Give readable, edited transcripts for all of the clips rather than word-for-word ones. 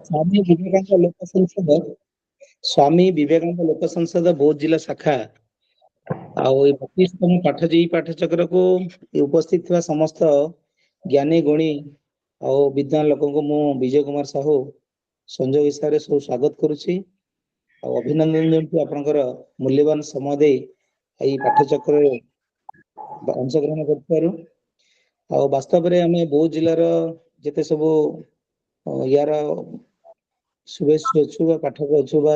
स्वामी विवेकानंद लोक संसद स्वामी विवेकानंद लोक संसद बौद्ध जिला शाखा ଆଉ ଏ 32ତମ ପାଠଚକ୍ରକୁ ଉପସ୍ଥିତ ଥିବା ସମସ୍ତ ଜ୍ଞାନୀ ଗୁଣୀ ଆଉ ବିଦ୍ୱାନ ଲୋକଙ୍କୁ ମୁଁ ବିଜୟ କୁମାର ସାହୁ ସଂଯୋଗ ହିସାବରେ ସବୁ ସ୍ୱାଗତ କରୁଛି ଆଉ ଅଭିନନ୍ଦନ ଜଣାଉଛି ଆପଣଙ୍କର ମୂଲ୍ୟବାନ ସମୟ ଦେଇ ଏହି ପାଠଚକ୍ରରେ ଅଂଶଗ୍ରହଣ କରିଥିବାରୁ। ଆଉ ବାସ୍ତବରେ ଆମେ ବୌଦ୍ଧ ଜିଲ୍ଲାର ଯେତେ ସବୁ ୟାର शुभेच्छु अच्छु बा पाठक अच्छु बा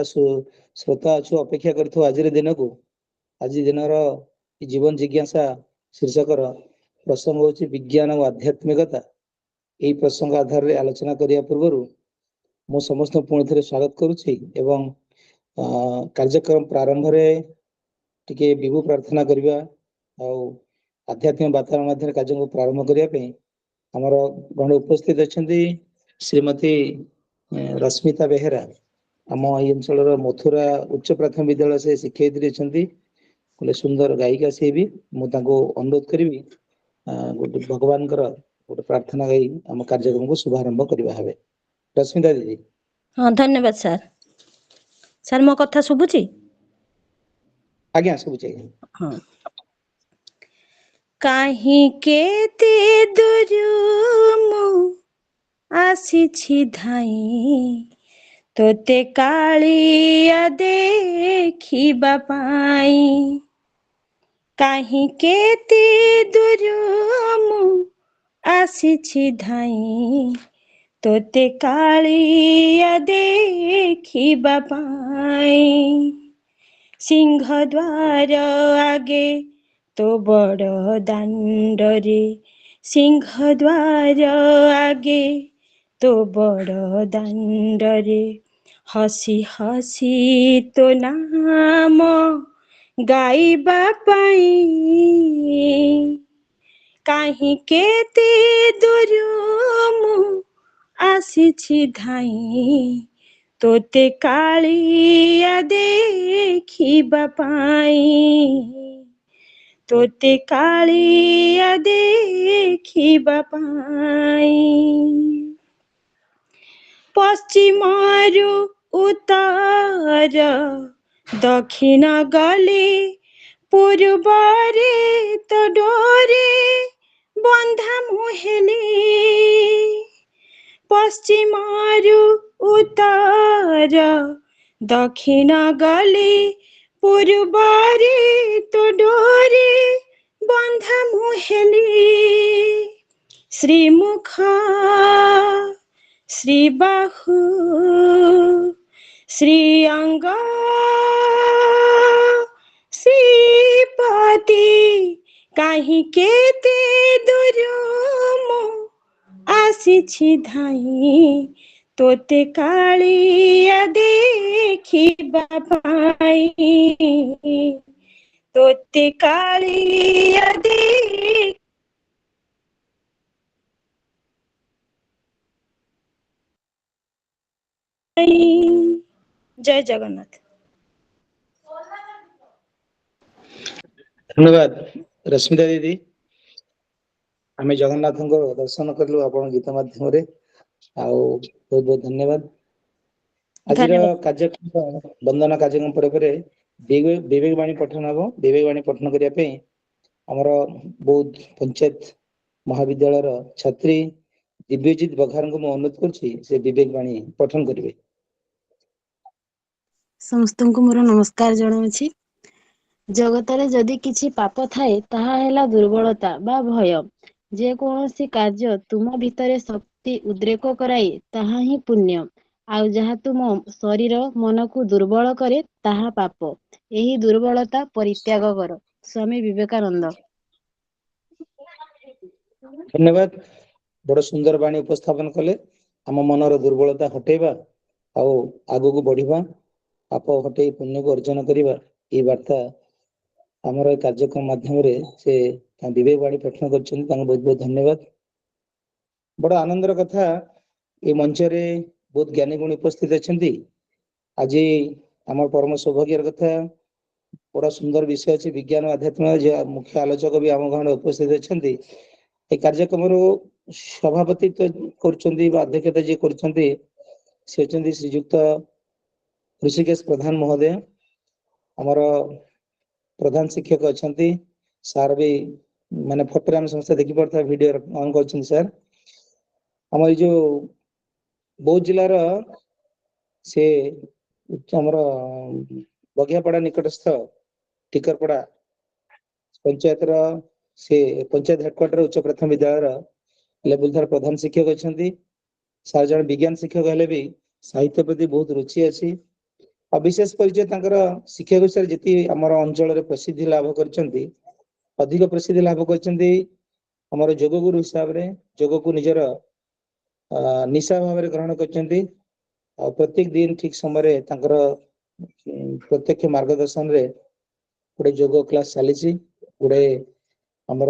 श्रोता अच्छु अपेक्षा करथु आजिर दिनकू आज दिनर जीवन जिज्ञासा शीर्षकर प्रसंग होची विज्ञान और आध्यात्मिकता। यही प्रसंग आधार रे आलोचना करिया पूर्व मु समस्त पुणी थे स्वागत करुछि एवं कार्यक्रम प्रारंभ रे टिके विभु प्रार्थना करिबा और आध्यात्मिक वातावरण मध्य कार्यक्रम प्रारंभ करिया पे हमर गण उपस्थित अछंती श्रीमती रश्मिता बेहेरा आम ये अंचल मथुरा उच्च प्राथमिक विद्यालय से शिक्षयित्री अच्छा गोटे सुंदर गायिका सी भी मुझे अनुरोध करी गोटे भगवान गोटे प्रार्थना गाई आम कार्यक्रम को शुभारंभ करवा है। रश्मिता दीदी। हाँ धन्यवाद सर। सर मो कथा शुभुची? आज्ञा शुभुची। हाँ। काहे केते दुरुमु आसीछि धाई तोते कालिया देखिबा पाई काहे केते दुरुमु आसीछि धाई तोते कालिया देखिबा पाई सिंह द्वार आगे तो बड़ दांडरे सिंह द्वार आगे तो बड़ दांडरे हसी हसी तो नाम गाइबा पाई काहे केते दुरुमु आसीछि धाई तोते कालिया देखिबा पाई तोते कालिया देखिबा पाई पश्चिमरु उत्तर दक्षिण गले पूर्वरे तो डोरे बंधा मुहेली पश्चिमरु उत्तर दक्षिण गले पूर्वरे तो डोरे बंधा मुहेली श्रीमुख श्रीबाहु श्रीअंग श्रीपति काहे केते दुरुमु आसीछि धाई तोते कालिया देखिबा पाई तोते कालिया देख जय जगन्नाथ। धन्यवाद रश्मिता दीदी। आम जगन्नाथ दर्शन कलु आप गीत माध्यम बहुत बहुत धन्यवाद। आज कार्यक्रम वंदना कार्यक्रम पर विवेकवाणी पठन हम विवेकवाणी पठन करने आमर बौद्ध पंचायत महाविद्यालय छात्री दिव्यजित बघार को अनुरोध कर विवेकवाणी पठन करेंगे। समस्त को मोर नमस्कार जनाऊँगी। जगतरे जदि किछि पाप थाए ताहा हेला दुर्बलता बा भय जे कौनसी कार्य तुम भितरे शक्ति उद्रेक कराए ताहा ही पुण्य आउ जहाँ तुम शरीर मन को दुर्बल करे ताहा पाप यही दुर्बलता परित्याग कर। स्वामी विवेकानंद। धन्यवाद। बड़ सुंदर वाणी उपस्थापन कले आम मनर दुर्बलता हटेबा आगु को बढ़िबा पाप हटे पुण्य को अर्जन करिबा ये वार्ता आमर कार्यक्रम माध्यम से विवेकवाणी पठन कर बहुत बहुत धन्यवाद। बड़ आनंदर कथा ये मंच रे बहुत ज्ञानी गुणी उपस्थित अच्छा आज आम परम सौभाग्यर कथा बड़ा सुंदर विषय अच्छे विज्ञान आध्यात्म मुख्य आलोचक भी आम घर उपस्थित अच्छा कार्यक्रम सभापतित्व कर अध्यक्षता जी कर से होचंदी श्रीयुक्त ऋषिकेश प्रधान महोदय हमर प्रधान शिक्षक अछंती सार भी माने फोटो हम समस्त देखि पड़ता वीडियो ऑन करछन सर हमर जो बौद्ध जिल्लार से हमर बगियापड़ा निकटस्थ टिकरपड़ा पंचायत से पंचायत हेडक्वार्टर उच्च प्राथमिक विद्यालय लेवल थर प्रधान शिक्षक अछंती सार जन विज्ञान शिक्षक हेले भी साहित्य प्रति बहुत रुचि अछि और विशेष परिचय तांकर शिक्षा विषय जेती हमर अंचल रे प्रसिद्धि लाभ करछंती अधिक प्रसिद्धि लाभ करछंती हमर योग गुरु हिसाब रे योग को निजर निशा भाव रे ग्रहण करछंती और प्रत्येक दिन ठीक समय रे तांकर प्रत्यक्ष मार्गदर्शन रे गोटे योग क्लास चली गोटे हमर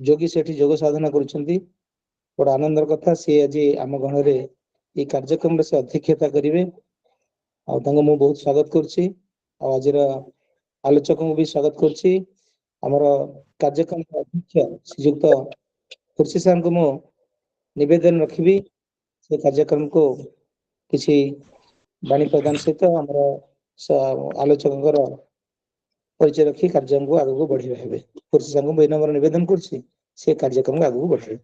योगी सेठी योग साधना करछंती बड़ा आनंदर कथा से आज आम गण रे ये कार्यक्रम से अध्यक्षता करिवे और तांको मु बहुत स्वागत करछि और आज आलोचक को भी स्वागत करछि हमर कार्यक्रम अध्यक्ष श्रीयुक्त खुर्शी साहब को मु निवेदन रखिबी से कार्यक्रम को किसी वाणी प्रदान सहित हमर आलोचक परिचय रखी कार्यक्रम को आगू बढ़िबे हेबे खुर्शी साहब को नंबर निवेदन करछि से कार्यक्रम को आगू बढ़िबे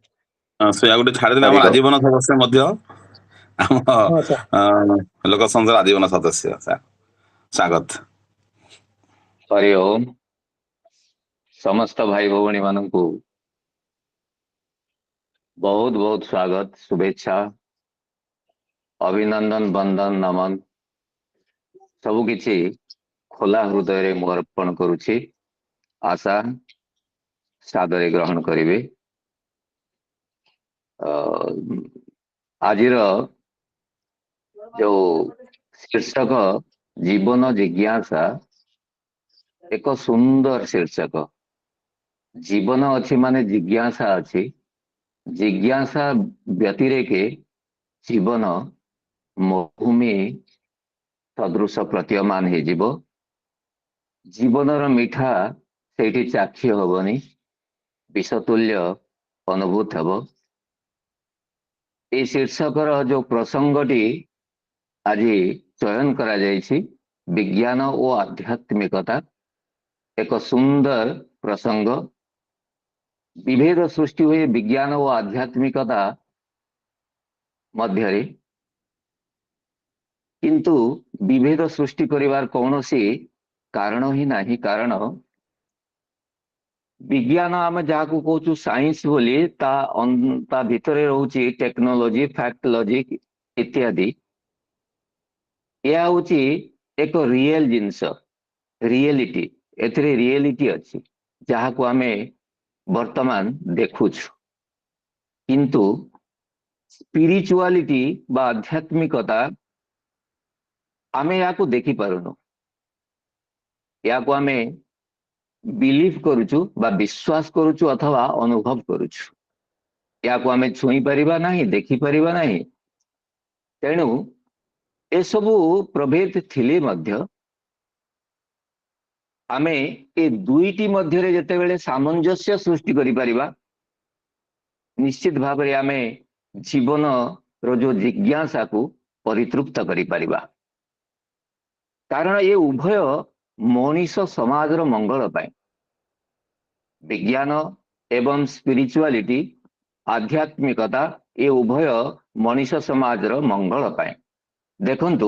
से आगुटे छाड़ी देले हमर आजीवन सदस्य मध्य हम हां सर लोक संघर आजीवन सदस्य स्वागत। हरि ओम समस्त भाई भौणी मानू बहुत बहुत स्वागत शुभेच्छा अभिनंदन वंदन नमन सबु किछि खोला हृदय रे मु अर्पण करुछि आशा सादरे ग्रहण करिवे। आजिर जो शीर्षक जीवन जिज्ञासा एक सुंदर शीर्षक जीवन अच्छी माने जिज्ञासा अच्छी जिज्ञासा व्यतिरेके जीवन मरुभूमि सदृश प्रतीयमान हो जीव जीवनर मिठा सेठी चाखी हबनी विषतुल्य अनुभूत हब। ए शीर्षकर जो प्रसंगटी आज चयन करा जायछि विज्ञान और आध्यात्मिकता एक सुंदर प्रसंग विभेद सृष्टि हुए विज्ञान और आध्यात्मिकता मध्य किंतु विभेद सृष्टि करिवार कौनसी कारण ही नहीं कारण विज्ञान आम जहाँ को कहूँ साइंस बोली ता भितरे रोची टेक्नोलॉजी फैक्ट लॉजिक इत्यादि यह हूँ एक रियल जिनस रियलिटी एथरे रियलिटी अच्छी जहाँ को आमे वर्तमान देखुछु किंतु स्पिरिचुआलिटी बा आध्यात्मिकता आमे या को देखि पारुनु या को आमे बिलीव करुछु बा विश्वास करुछु अथवा अनुभव करुछु या को आमे छुई परिबा नहीं देखि परिबा नहीं तेणु ए सबु प्रभेद थिले मध्य आमे ए दुईटी मध्य रे जते बेले सामंजस्य सृष्टि करि परिबा निश्चित भाव रे आमे जीवन रो जो जिज्ञासा को परितृप्त करि परिबा कारण ये उभय मनीष समाज रो मंगल पाए विज्ञान एवं स्पिरिचुआलिटी आध्यात्मिकता ये उभय मनीष समाज रो मंगल पाए देखंतु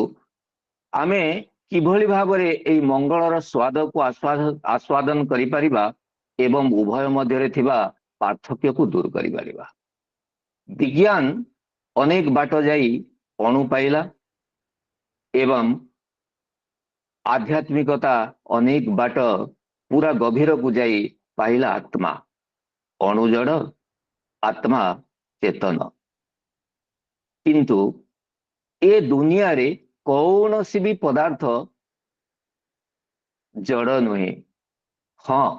आमे किभली भाव रे ए मंगलर स्वाद को आस्वादन करि परिबा एवं उभय मध्य रे थिबा पार्थक्य को दूर करि परिबा। विज्ञान अनेक बाट जाई अणु पाइला एवं आध्यात्मिकता अनेक बाट पूरा गभीर को जाई पाइला आत्मा अणुजड़ आत्मा चेतन किंतु ए दुनिया रे कौन सी भी पदार्थ जड़ नुहे। हाँ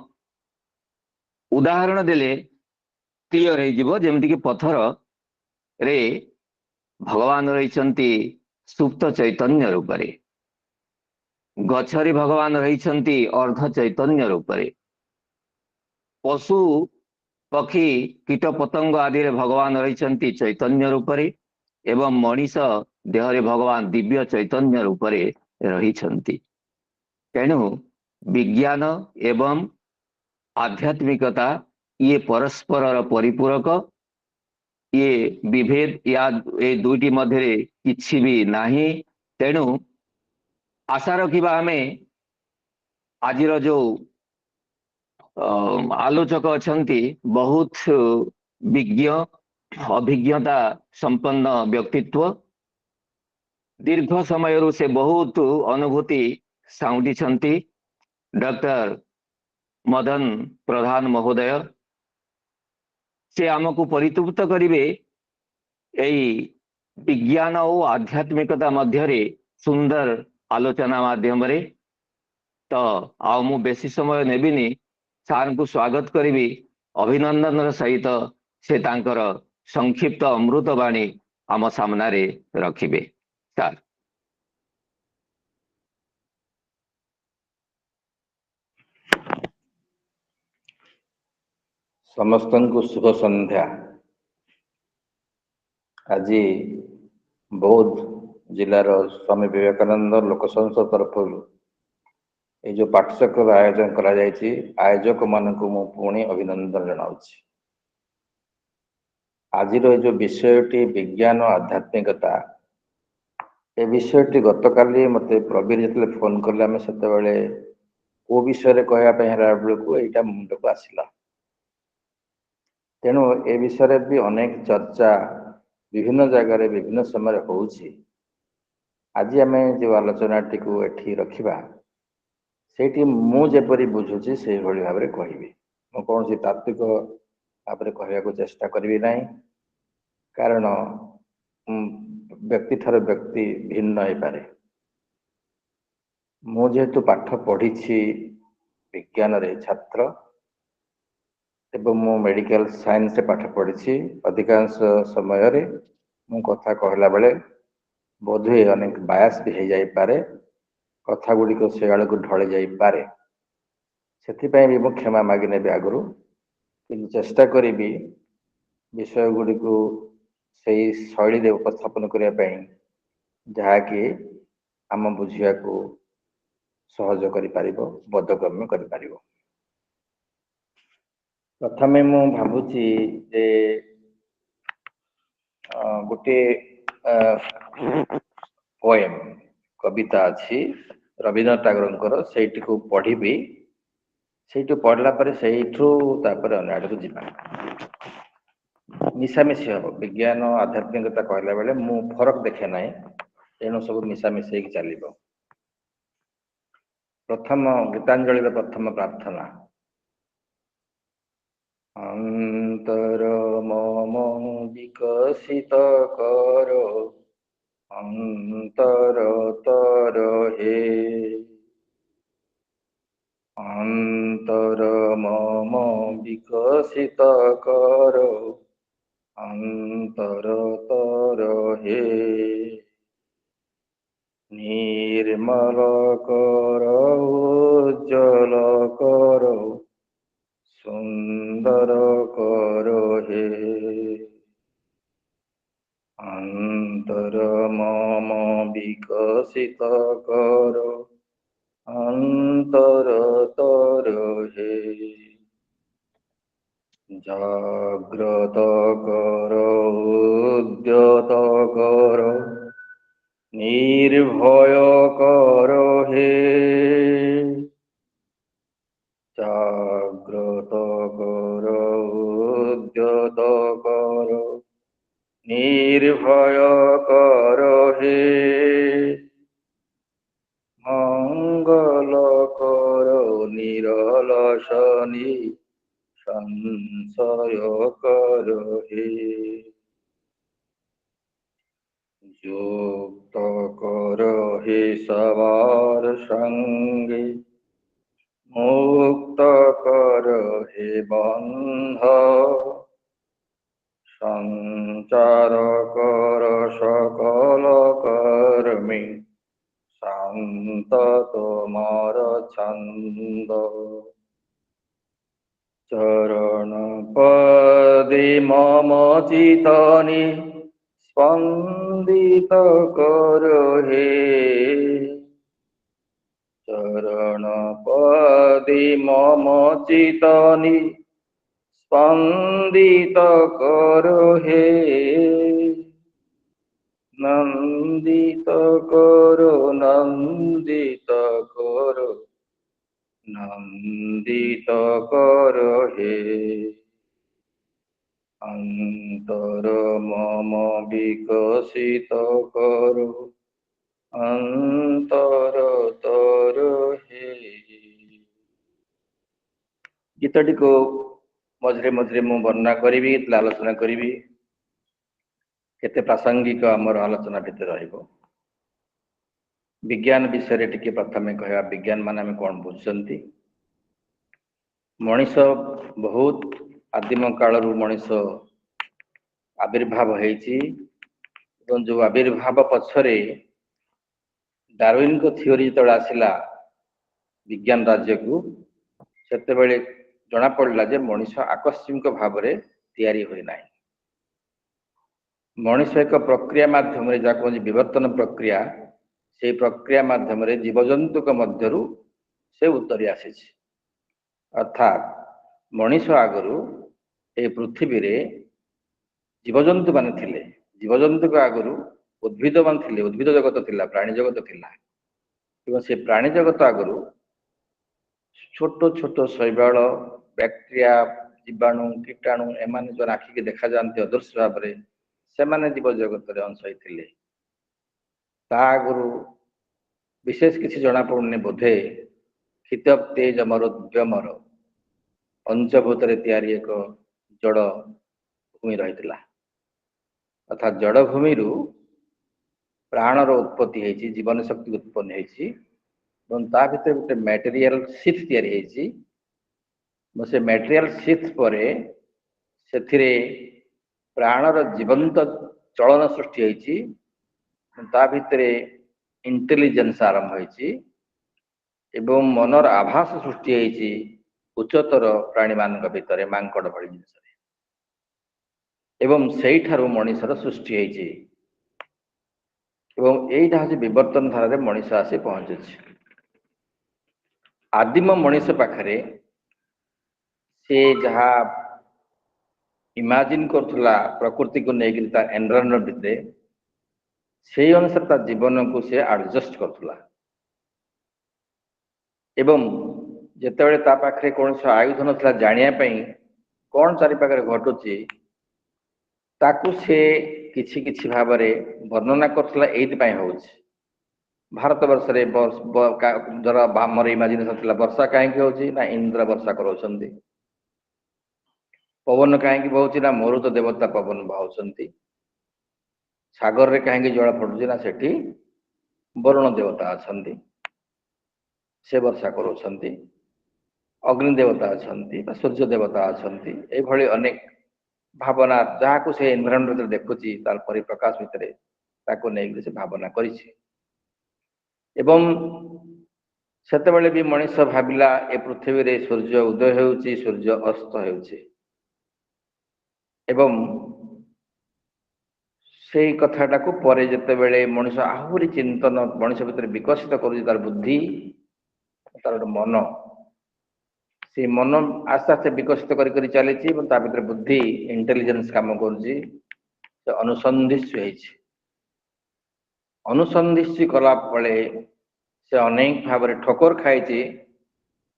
उदाहरण देले क्लियर हो जमती कि पत्थर रे भगवान रही सुप्त चैतन्य रूप रे गछरे भगवान रही अर्ध चैतन्य रूप रे पशु पक्षी कीट पतंग आदि रे भगवान रही चैतन्य रूप रे एवं मनीष ଦେହରେ ଭଗବାନ ଦିବ୍ୟ ଚୈତନ୍ୟ ରୂପରେ ରହିଛନ୍ତି। ତେଣୁ ବିଜ୍ଞାନ ଏବଂ ଆଧ୍ୟାତ୍ମିକତା ଇଏ ପରସ୍ପରର ପରିପୂରକ, ଇଏ ବିଭେଦ ଏ ଦୁଇଟି ମଧ୍ୟରେ କିଛି ବି ନାହିଁ। ତେଣୁ ଆଶା ରଖିବା ଆମେ ଆଜିର ଯୋଉ ଆଲୋଚକ ଅଛନ୍ତି ବହୁତ ବିଜ୍ଞ ଅଭିଜ୍ଞତା ସମ୍ପନ୍ନ ବ୍ୟକ୍ତିତ୍ୱ। ଦୀର୍ଘ ସମୟରୁ ସେ ବହୁତ ଅନୁଭୂତି ସାଉଁଟିଛନ୍ତି। ଡକ୍ଟର ମଦନ ପ୍ରଧାନ ମହୋଦୟ ସେ ଆମକୁ ପରିତୃପ୍ତ କରିବେ ଏଇ ବିଜ୍ଞାନ ଓ ଆଧ୍ୟାତ୍ମିକତା ମଧ୍ୟରେ ସୁନ୍ଦର ଆଲୋଚନା ମାଧ୍ୟମରେ। ତ ଆଉ ମୁଁ ବେଶୀ ସମୟ ନେବିନି, ସାର୍ଙ୍କୁ ସ୍ୱାଗତ କରିବି ଅଭିନନ୍ଦନର ସହିତ ସେ ତାଙ୍କର ସଂକ୍ଷିପ୍ତ ଅମୃତ ବାଣୀ ଆମ ସାମ୍ନାରେ ରଖିବେ। ସାର୍। ସମସ୍ତଙ୍କୁ ଶୁଭ ସନ୍ଧ୍ୟା। ଆଜି ବୌଦ୍ଧ ଜିଲ୍ଲାର ସ୍ୱାମୀ ବିବେକାନନ୍ଦ ଲୋକ ସଂସଦ ତରଫରୁ এই ଯେଉଁ ପାଠଚକ୍ରର ଆୟୋଜନ କରାଯାଇଛି, ଆୟୋଜକମାନଙ୍କୁ ମୁଁ ପୁଣି ଅଭିନନ୍ଦନ ଜଣାଉଛି। ଆଜିର ଏ ଯେଉଁ ବିଷୟଟି ବିଜ୍ଞାନ ଆଧ୍ୟାତ୍ମିକତା, ଏ ବିଷୟଟି ଗତକାଲି ମୋତେ ପ୍ରବୀର ଯେତେବେଳେ ଫୋନ୍ କଲେ, ଆମେ ସେତେବେଳେ କେଉଁ ବିଷୟରେ କହିବା ପାଇଁ ହେଲା ବେଳକୁ ଏଇଟା ମୁଣ୍ଡକୁ ଆସିଲା। ତେଣୁ ଏ ବିଷୟରେ ବି ଅନେକ ଚର୍ଚ୍ଚା ବିଭିନ୍ନ ଜାଗାରେ ବିଭିନ୍ନ ସମୟରେ ହେଉଛି। ଆଜି ଆମେ ଯେଉଁ ଆଲୋଚନାଟିକୁ ଏଠି ରଖିବା, ସେଇଠି ମୁଁ ଯେପରି ବୁଝୁଛି ସେଇଭଳି ଭାବରେ କହିବି। ମୁଁ କୌଣସି ତାତ୍ତ୍ୱିକ ଭାବରେ କହିବାକୁ ଚେଷ୍ଟା କରିବି ନାହିଁ, କାରଣ ବ୍ୟକ୍ତି ଠାରୁ ବ୍ୟକ୍ତି ଭିନ୍ନ ହେଇପାରେ। ମୁଁ ଯେହେତୁ ପାଠ ପଢ଼ିଛି ବିଜ୍ଞାନରେ ଛାତ୍ର ଏବଂ ମୁଁ ମେଡ଼ିକାଲ ସାଇନ୍ସରେ ପାଠ ପଢ଼ିଛି, ଅଧିକାଂଶ ସମୟରେ ମୁଁ କଥା କହିଲା ବେଳେ ବୋଧହୁଏ ଅନେକ ବାୟାସ ବି ହେଇଯାଇପାରେ, କଥା ଗୁଡ଼ିକ ସେ ଆଡ଼କୁ ଢଳି ଯାଇପାରେ। ସେଥିପାଇଁ ବି ମୁଁ କ୍ଷମା ମାଗି ନେବି ଆଗରୁ, କିନ୍ତୁ ଚେଷ୍ଟା କରିବି ବିଷୟ ଗୁଡ଼ିକୁ ସେଇ ଶୈଳୀରେ ଉପସ୍ଥାପନ କରିବା ପାଇଁ ଯାହାକି ଆମ ବୁଝିବାକୁ ସହଜ କରିପାରିବ, ବୋଧଗମ୍ୟ କରିପାରିବ। ପ୍ରଥମେ ମୁଁ ଭାବୁଛି ଯେ ଗୋଟିଏ ପୋଏମ୍ କବିତା ଅଛି ରବୀନ୍ଦ୍ରନାଥ ଟାଗୋରଙ୍କର, ସେଇଟିକୁ ପଢ଼ିବି। ସେଇଠୁ ପଢ଼ିଲା ପରେ ସେଇଠୁ ତାପରେ ଅନ୍ୟ ଆଡ଼କୁ ଯିବା। ମିଶାମିଶି ହେବ। ବିଜ୍ଞାନ ଆଧ୍ୟାତ୍ମିକତା କହିଲା ବେଳେ ମୁଁ ଫରକ ଦେଖେ ନାହିଁ, ତେଣୁ ସବୁ ମିଶାମିଶି ହେଇକି ଚାଲିବ। ପ୍ରଥମ ଗୀତାଞ୍ଜଳିର ପ୍ରଥମ ପ୍ରାର୍ଥନା। ଅନ୍ତର ମମ ବିକଶିତ କର, ଅନ୍ତର ତର হে। অন্তর মম বিকশিত কর, অন্তর তর হে। নির্মল কর উজ্জ্বল কর, সুন্দর কর হে। অন্তর মম বিকশিত কর, অন্তর তর হে। জাগ্রত কর উদ্যত কর, নির্ভয় কর হে। জাগ্রত কর উদ্যত কর, নির্ভয় কর হে। মঙ্গল কর নিরলসনি, সংশয় কর হে। যুক্ত কর হে সবার সঙ্গে, মুক্ত কর হে বন্ধ। সঞ্চার কর সকল কর্মে, শান্ত তোমার ছন্দ। চরণ পদে মম চিতনে, স্পন্দন নন্দিত করো হে চরণ পদে মম চিতনি স্পন্দিত করো হে নন্দিত করো নন্দিত করো নন্দিত করো হে অন্তর মম বিকশিত করো অন্তর তর হে। ଗୀତଟିକୁ ମଝିରେ ମଝିରେ ମୁଁ ବର୍ଣ୍ଣନା କରିବି, ଆଲୋଚନା କରିବି, କେତେ ପ୍ରାସଙ୍ଗିକ ଆମର ଆଲୋଚନା ଭିତରେ ରହିବ। ବିଜ୍ଞାନ ବିଷୟରେ ଟିକେ ପ୍ରଥମେ କହିବା। ବିଜ୍ଞାନ ମାନେ ଆମେ କଣ ବୁଝୁଛନ୍ତି? ମଣିଷ ବହୁତ ଆଦିମ କାଳରୁ ମଣିଷ ଆବିର୍ଭାବ ହେଇଛି ଏବଂ ଯୋଉ ଆବିର୍ଭାବ ପଛରେ ଡାରୱିନଙ୍କ ଥିଓରି ଯେତେବେଳେ ଆସିଲା ବିଜ୍ଞାନ ରାଜ୍ୟକୁ, ସେତେବେଳେ ଜଣା ପଡ଼ିଲା ଯେ ମଣିଷ ଆକସ୍ମିକ ଭାବରେ ତିଆରି ହୋଇନାହିଁ। ମଣିଷ ଏକ ପ୍ରକ୍ରିୟା ମାଧ୍ୟମରେ, ଯାହା କୁହନ୍ତି ବିବର୍ତ୍ତନ ପ୍ରକ୍ରିୟା, ସେଇ ପ୍ରକ୍ରିୟା ମାଧ୍ୟମରେ ଜୀବଜନ୍ତୁଙ୍କ ମଧ୍ୟରୁ ସେ ଉତ୍ତରି ଆସିଛି। ଅର୍ଥାତ୍ ମଣିଷ ଆଗରୁ ଏ ପୃଥିବୀରେ ଜୀବଜନ୍ତୁ ମାନେ ଥିଲେ, ଜୀବଜନ୍ତୁଙ୍କ ଆଗରୁ ଉଦ୍ଭିଦ ମାନେ ଥିଲେ, ଉଦ୍ଭିଦ ଜଗତ ଥିଲା, ପ୍ରାଣୀ ଜଗତ ଥିଲା। ଏବଂ ସେ ପ୍ରାଣୀ ଜଗତ ଆଗରୁ ଛୋଟ ଛୋଟ ଶୈବାଳ, ବ୍ୟାକ୍ଟେରିଆ, ଜୀବାଣୁ, କୀଟାଣୁ, ଏମାନେ ଯେଉଁ ଆଖିକି ଦେଖାଯାଆନ୍ତି ଅଦୃଶ୍ୟ ଭାବରେ, ସେମାନେ ଜୀବ ଜଗତରେ ଅଂଶ ହେଇଥିଲେ। ତା ଆଗରୁ ବିଶେଷ କିଛି ଜଣାପଡ଼ୁନି, ବୋଧେ କ୍ଷିତ ତେଜ ମର ଦ୍ୟୁମର ପଞ୍ଚଭୂତରେ ତିଆରି ଏକ ଜଡ଼ ଭୂମି ରହିଥିଲା। ଅର୍ଥାତ୍ ଜଡ଼ ଭୂମିରୁ ପ୍ରାଣର ଉତ୍ପତ୍ତି ହେଇଛି, ଜୀବନ ଶକ୍ତି ଉତ୍ପନ୍ନ ହେଇଛି ଏବଂ ତା ଭିତରେ ଗୋଟେ ମ୍ୟାଟେରିଆଲ ସିଥ୍ ତିଆରି ହେଇଛି। ସେ ମ୍ୟାଟେରିଆଲ ସିଥ୍ ପରେ ସେଥିରେ ପ୍ରାଣର ଜୀବନ୍ତ ଚଳନ ସୃଷ୍ଟି ହେଇଛି। ତା ଭିତରେ ଇଣ୍ଟେଲିଜେନ୍ସ ଆରମ୍ଭ ହେଇଛି ଏବଂ ମନର ଆଭାସ ସୃଷ୍ଟି ହେଇଛି ଉଚ୍ଚତର ପ୍ରାଣୀମାନଙ୍କ ଭିତରେ, ମାଙ୍କଡ଼ ଭଳି ଜିନିଷରେ। ଏବଂ ସେଇଠାରୁ ମଣିଷର ସୃଷ୍ଟି ହେଇଛି ଏବଂ ଏଇଟା ହେଉଛି ବିବର୍ତ୍ତନ ଧାରାରେ ମଣିଷ ଆସି ପହଞ୍ଚୁଛି। ଆଦିମ ମଣିଷ ପାଖରେ ସେ ଯାହା ଇମାଜିନ୍ କରୁଥିଲା ପ୍ରକୃତିକୁ ନେଇକରି ତା ଏନଭାରନମେଣ୍ଟ ଭିତରେ, ସେଇ ଅନୁସାରେ ତା ଜୀବନକୁ ସେ ଆଡଜଷ୍ଟ କରୁଥିଲା। ଏବଂ ଯେତେବେଳେ ତା ପାଖରେ କୌଣସି ଆୟୁଧ ନଥିଲା ଜାଣିବା ପାଇଁ କ'ଣ ଚାରିପାଖରେ ଘଟୁଛି, ତାକୁ ସେ କିଛି କିଛି ଭାବରେ ବର୍ଣ୍ଣନା କରୁଥିଲା। ଏଇଥିପାଇଁ ହେଉଛି, ଭାରତ ବର୍ଷରେ ଧର ଆମର ଇମାଜିନେସନ୍ ଥିଲା ବର୍ଷା କାହିଁକି ହେଉଛି ନା ଇନ୍ଦ୍ର ବର୍ଷା କରାଉଛନ୍ତି, ପବନ କାହିଁକି ବହୁଛି ନା ମରୁତ ଦେବତା ପବନ ବାହୁଛନ୍ତି, ସାଗରରେ କାହିଁକି ଜଳ ପଡୁଛି ନା ସେଠି ବରୁଣ ଦେବତା ଅଛନ୍ତି, ସେ ବର୍ଷା କରୁଛନ୍ତି, ଅଗ୍ନି ଦେବତା ଅଛନ୍ତି ବା ସୂର୍ଯ୍ୟ ଦେବତା ଅଛନ୍ତି। ଏଇଭଳି ଅନେକ ଭାବନା ଯାହାକୁ ସେ ଏନଭାରନମେଣ୍ଟ ଭିତରେ ଦେଖୁଛି, ତାର ପରିପ୍ରକାଶ ଭିତରେ ତାକୁ ନେଇକି ସେ ଭାବନା କରିଛି। ଏବଂ ସେତେବେଳେ ବି ମଣିଷ ଭାବିଲା ଏ ପୃଥିବୀରେ ସୂର୍ଯ୍ୟ ଉଦୟ ହେଉଛି, ସୂର୍ଯ୍ୟ ଅସ୍ତ ହେଉଛି। ଏବଂ ସେଇ କଥାଟାକୁ ପରେ ଯେତେବେଳେ ମଣିଷ ଆହୁରି ଚିନ୍ତନ ମଣିଷ ଭିତରେ ବିକଶିତ କରୁଛି, ତାର ବୁଦ୍ଧି, ତାର ଗୋଟେ ମନ, ସେ ମନ ଆସ୍ତେ ଆସ୍ତେ ବିକଶିତ କରି କରି ଚାଲିଛି ଏବଂ ତା ଭିତରେ ବୁଦ୍ଧି, ଇଣ୍ଟେଲିଜେନ୍ସ କାମ କରୁଛି। ସେ ଅନୁସନ୍ଧିତ୍ସୁ ହେଇଛି। ଅନୁସନ୍ଧିତ୍ସୁ କଲା ବେଳେ ସେ ଅନେକ ଭାବରେ ଠୋକର ଖାଇଛି।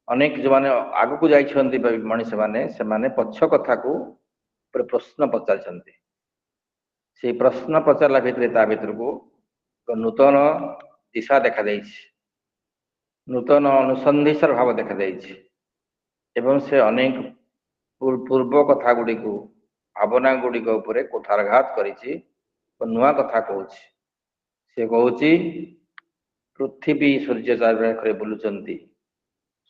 ଅନେକ ଯେଉଁମାନେ ଆଗକୁ ଯାଇଛନ୍ତି ମଣିଷ ମାନେ, ସେମାନେ ପଛ କଥାକୁ ଉପରେ ପ୍ରଶ୍ନ ପଚାରିଛନ୍ତି। ସେଇ ପ୍ରଶ୍ନ ପଚାରିଲା ଭିତରେ ତା ଭିତରକୁ ଏକ ନୂତନ ଦିଶା ଦେଖାଯାଇଛି, ନୂତନ ଅନୁସନ୍ଧିତ୍ସର ଭାବ ଦେଖାଯାଇଛି ଏବଂ ସେ ଅନେକ ପୂର୍ବ କଥା ଗୁଡ଼ିକୁ, ଭାବନା ଗୁଡ଼ିକ ଉପରେ କୁଠାରଘାତ କରିଛି ଓ ନୂଆ କଥା କହୁଛି। ସେ କହୁଛି ପୃଥିବୀ ସୂର୍ଯ୍ୟ ଚାରିପାଖରେ ବୁଲୁଛନ୍ତି,